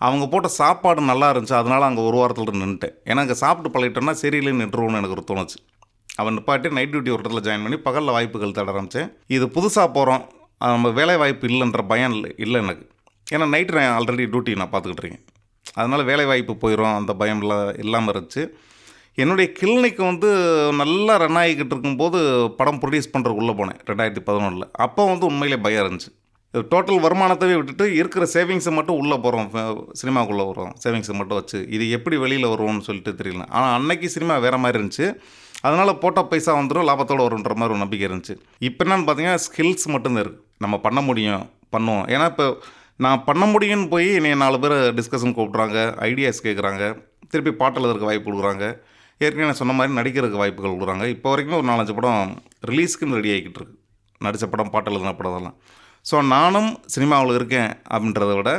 Speaker 2: அவங்க போட்ட சாப்பாடு நல்லா இருந்துச்சு, அதனால் அங்கே ஒரு வாரத்தில் நின்றுட்டேன். ஏன்னா அங்கே சாப்பிட்டு பழகிட்டோன்னா சீரியலே நின்றுவோன்னு எனக்கு ஒரு தோணுச்சு. அவன் நிப்பாட்டி நைட் டியூட்டி ஒரு இடத்துல ஜாயின் பண்ணி பகலில் வாய்ப்புகள் தேட ஆரம்பித்தேன். இது புதுசாக போகிறோம், நம்ம வேலை வாய்ப்பு இல்லைன்ற பயம் இல்லை எனக்கு. ஏன்னா நைட்டு நான் ஆல்ரெடி டியூட்டி நான் பார்த்துக்கிட்டு இருக்கேன், அதனால் வேலை வாய்ப்பு போயிடும் அந்த பயம்லாம் இல்லாமல் இருந்துச்சு. என்னுடைய கிளினிக் வந்து நல்லா ரன் ஆகிக்கிட்டு இருக்கும்போது படம் ப்ரொடியூஸ் பண்ணுறதுக்குள்ளே போனேன் 2011. அப்போ வந்து உண்மையிலே பயம் இருந்துச்சு. டோட்டல் வருமானத்தவே விட்டுட்டு இருக்கிற சேவிங்ஸை மட்டும் உள்ளே போகிறோம், சினிமாக்குள்ளே வரோம், சேவிங்ஸை மட்டும் வச்சு இது எப்படி வெளியில் வருவோம்னு சொல்லிட்டு தெரியல. ஆனால் அன்னைக்கு சினிமா வேறு மாதிரி இருந்துச்சு. அதனால் போட்டால் பைசா வந்துடும், லாபத்தோடு வருன்ற மாதிரி ஒரு நம்பிக்கை இருந்துச்சு. இப்போ என்னென்னு பார்த்தீங்கன்னா ஸ்கில்ஸ் மட்டும்தான் இருக்குது, நம்ம பண்ண முடியும், பண்ணுவோம். ஏன்னா இப்போ நான் பண்ண முடியும்னு போய் என்னை 4 பேர் டிஸ்கஷன் கூப்பிட்றாங்க, ஐடியாஸ் கேட்குறாங்க, திருப்பி பாட்டு எழுதுறதுக்கு வாய்ப்பு கொடுக்குறாங்க, ஏற்கனவே நான் சொன்ன மாதிரி நடிக்கிறதுக்கு வாய்ப்புகள் கொடுக்குறாங்க. இப்போ வரைக்கும் ஒரு 4-5 படம் ரிலீஸ்க்குன்னு ரெடி ஆகிக்கிட்டு இருக்கு, நடித்த படம், பாட்டு எழுதின படம் அதெல்லாம். ஸோ நானும் சினிமாவில் இருக்கேன் அப்படின்றத விட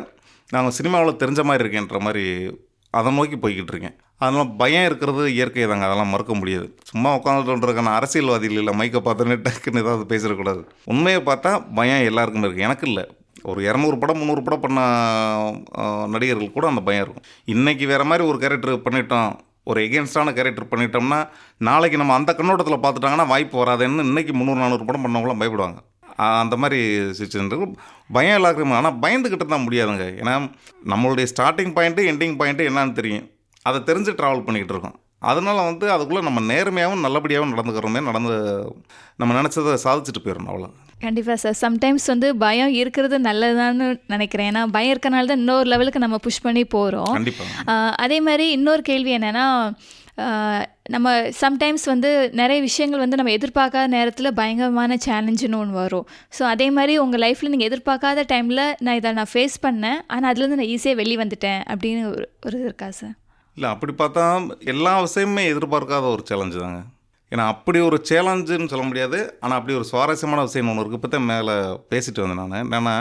Speaker 2: நாங்கள் சினிமாவில் தெரிஞ்ச மாதிரி இருக்கேன்ற மாதிரி அதை நோக்கி போய்கிட்டு இருக்கேன். அதனால் பயம் இருக்கிறது இயற்கை தாங்க, அதெல்லாம் மறுக்க முடியாது. சும்மா உட்காந்துட்டு இருக்க நான் அரசியல்வாதிகள் இல்லை, மைக்கை பார்த்தோன்னே டக்குன்னு ஏதாவது பேசிடக்கூடாது. உண்மையை பார்த்தா பயம் எல்லாருக்குமே இருக்குது, எனக்கு இல்லை. ஒரு 200 படம் 300 படம் பண்ண நடிகர்கள் கூட அந்த பயம் இருக்கும். இன்றைக்கி வேறு மாதிரி ஒரு கேரக்டர் பண்ணிட்டோம், ஒரு எகென்ஸ்டான கேரக்டர் பண்ணிட்டோம்னா நாளைக்கு நம்ம அந்த கண்ணோட்டத்தில் பார்த்துட்டாங்கன்னா வாய்ப்பு வராதுன்னு இன்றைக்கி 300-400 படம் பண்ணவங்களாம் பயப்படுவாங்க. அந்த மாதிரி சுச்சுவேஷன் இருக்கும். பயம் எல்லாருக்குமே, ஆனால் பயந்துக்கிட்டு தான் முடியாதுங்க. ஏன்னா நம்மளுடைய ஸ்டார்டிங் பாயிண்ட்டு எண்டிங் பாயிண்ட்டு என்னான்னு தெரியும், அதை தெரிஞ்சு ட்ராவல் பண்ணிக்கிட்டு இருக்கோம். அதனால் வந்து அதுக்குள்ளே நம்ம நேர்மையாகவும் நல்லபடியாகவும் நடந்துக்கிறோமே, நம்ம நினச்சதை சாதிச்சுட்டு போயிடணும், அவ்வளோ.
Speaker 1: கண்டிப்பாக சார். சம்டைம்ஸ் வந்து பயம் இருக்கிறது நல்லதான்னு நினைக்கிறேன். ஏன்னா பயம் இருக்கனால தான் இன்னொரு லெவலுக்கு நம்ம புஷ் பண்ணி போகிறோம்.
Speaker 2: கண்டிப்பாக.
Speaker 1: அதே மாதிரி இன்னொரு கேள்வி என்னென்னா, நம்ம சம்டைம்ஸ் வந்து நிறைய விஷயங்கள் வந்து நம்ம எதிர்பார்க்காத நேரத்தில் பயங்கரமான சேலஞ்சுன்னு ஒன்று வரும். ஸோ அதே மாதிரி உங்கள் லைஃப்பில் நீங்கள் எதிர்பார்க்காத டைமில் நான் ஃபேஸ் பண்ணேன், ஆனால் அதுலேருந்து நான் ஈஸியாக வெளியே வந்துட்டேன் அப்படின்னு ஒரு இருக்கா சார்?
Speaker 2: இல்லை, அப்படி பார்த்தா எல்லா விஷயமுமே எதிர்பார்க்காத ஒரு சேலஞ்சு தாங்க. ஏன்னா அப்படி ஒரு சேலஞ்சுன்னு சொல்ல முடியாது, ஆனால் அப்படி ஒரு சுவாரஸ்யமான விஷயம் ஒன்று இருக்குது. இப்போ தான் மேலே பேசிட்டு வந்தேன் நான். என்னென்னா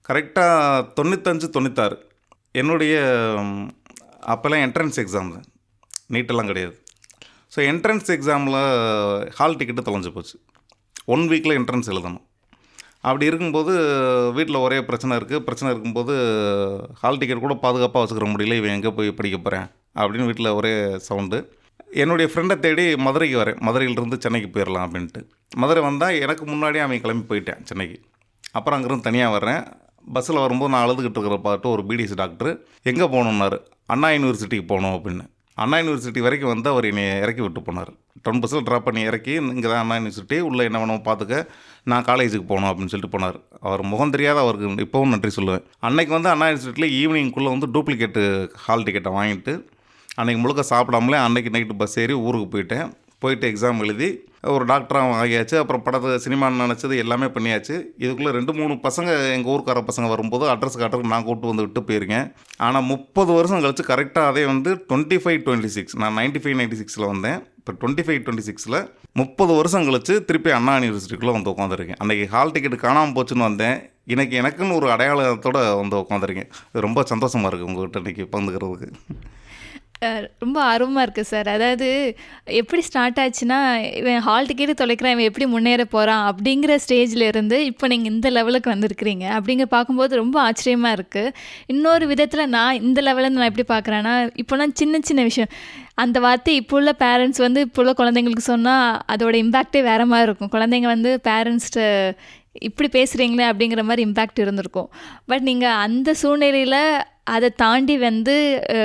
Speaker 2: கரெக்டாக 95, 96 என்னுடைய அப்போல்லாம் என்ட்ரன்ஸ் எக்ஸாம் தான், நீட்டெல்லாம் கிடையாது. ஸோ என்ட்ரன்ஸ் எக்ஸாமில் ஹால் டிக்கெட்டு தொலைஞ்சு போச்சு. 1 வீக்கில் என்ட்ரன்ஸ் எழுதணும். அப்படி இருக்கும்போது வீட்டில் ஒரே பிரச்சனை இருக்கும்போது ஹால் டிக்கெட் கூட பாதுகாப்பாக வச்சுக்கிற முடியல, இவன் எங்கே போய் படிக்க போகிறேன் அப்படின்னு வீட்டில் ஒரே சவுண்டு. என்னுடைய ஃப்ரெண்டை தேடி மதுரைக்கு வரேன், மதுரையிலிருந்து சென்னைக்கு போயிடலாம் அப்படின்ட்டு. மதுரை வந்தால் எனக்கு முன்னாடியே அவன் கிளம்பி போயிட்டேன் சென்னைக்கு. அப்புறம் அங்கேருந்து தனியாக வர்றேன். பஸ்ஸில் வரும்போது நான் அழுதுகிட்டு இருக்கிற பார்த்து ஒரு பிடிஎஸ் டாக்டர் எங்கே போகணுன்னாரு. அண்ணா யூனிவர்சிட்டிக்கு போகணும் அப்படின்னு. அண்ணா யூனிவர்சிட்டி வரைக்கும் வந்து அவர் என்னை இறக்கி விட்டு போனார். டவுன் பஸ்ஸில் ட்ராப் பண்ணி இறக்கி, இங்கே தான் அண்ணா யூனிவர்சிட்டி, உள்ளே என்ன வேணும் பார்த்துக்க, நான் காலேஜுக்கு போகணும் அப்படின்னு சொல்லிட்டு போனார். அவர் முகம் தெரியாத அவருக்கு இப்போவும் நன்றி சொல்லுவேன். அன்னைக்கு வந்து அண்ணா யூனிவர்சிட்டியில் ஈவினிங்குள்ளே வந்து டூப்ளிகேட்டு ஹால் டிக்கெட்டை வாங்கிட்டு அன்றைக்கி முழுக்க சாப்பிடாமலே அன்றைக்கி நைட்டு பஸ் ஏறி ஊருக்கு போயிட்டு எக்ஸாம் எழுதி ஒரு டாக்டராக ஆகியாச்சு. அப்புறம் படத்தை சினிமான்னு நினச்சது எல்லாமே பண்ணியாச்சு. இதுக்குள்ளே 2-3 பசங்க எங்கள் ஊருக்கார பசங்க வரும்போது அட்ரஸ் காட்டுறதுக்கு நான் கூப்பிட்டு வந்து விட்டு போயிருக்கேன். ஆனால் 30 வருஷம் கழிச்சு கரெக்டாக அதே வந்து 25-26 நான் 95-96 வந்தேன். இப்போ 25-26 30 வருஷம் கழிச்சு திருப்பி அண்ணா யூனிவர்சிட்டிக்குள்ளே வந்து உட்காந்துருக்கேன். அன்றைக்கி ஹால் டிக்கெட் காணாமல் போச்சுன்னு வந்தேன். இன்றைக்கி எனக்குன்னு ஒரு அடையாளத்தோடு வந்து உட்காந்துருக்கேன். இது ரொம்ப சந்தோஷமாக இருக்குது உங்கள்கிட்ட இன்றைக்கி பகிர்ந்துக்கிறதுக்கு.
Speaker 1: ரொம்ப ஆர்வமாக இருக்குது சார். அதாவது எப்படி ஸ்டார்ட் ஆச்சுன்னா, இவன் ஹால் டிக்கெட்டு தொலைக்கிறான், இவன் எப்படி முன்னேற போகிறான் அப்படிங்கிற ஸ்டேஜில் இருந்து இப்போ நீங்கள் இந்த லெவலுக்கு வந்திருக்கிறீங்க அப்படிங்கிற பார்க்கும்போது ரொம்ப ஆச்சரியமாக இருக்குது. இன்னொரு விதத்தில் நான் இந்த லெவலில் நான் எப்படி பார்க்குறேன்னா, இப்போலாம் சின்ன சின்ன விஷயம், அந்த வார்த்தை இப்போ உள்ள பேரண்ட்ஸ் வந்து இப்போ உள்ள குழந்தைங்களுக்கு சொன்னால் அதோட இம்பேக்டே வேறு மாதிரி இருக்கும். குழந்தைங்க வந்து பேரண்ட்ஸ்கிட்ட இப்படி பேசுகிறீங்களே அப்படிங்கிற மாதிரி இம்பேக்ட் இருந்திருக்கும். பட் நீங்கள் அந்த சூழ்நிலையில் அதை தாண்டி வந்து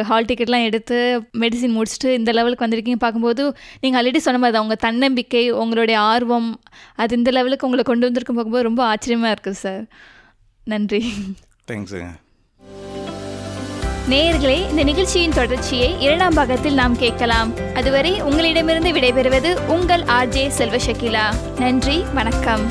Speaker 1: ஹால் டிக்கெட்லாம் எடுத்து மெடிசின் முடிச்சுட்டு இந்த லெவலுக்கு வந்திருக்கீங்க பார்க்கும்போது, நீங்கள் ஆல்ரெடி சொன்ன மாதிரி தான் உங்கள் தன்னம்பிக்கை, உங்களுடைய ஆர்வம், அது இந்த லெவலுக்கு உங்களை கொண்டு வந்திருக்கும் பார்க்கும்போது ரொம்ப ஆச்சரியமாக இருக்குது சார். நன்றி.
Speaker 2: தேங்க்ஸுங்க.
Speaker 1: நேயர்களே, இந்த நிகழ்ச்சியின் தொடர்ச்சியை 2ஆம் பாகத்தில் நாம் கேட்கலாம். அதுவரை உங்களிடமிருந்து விடைபெறுவது உங்கள் RJ செல்வ ஷகிலா. நன்றி, வணக்கம்.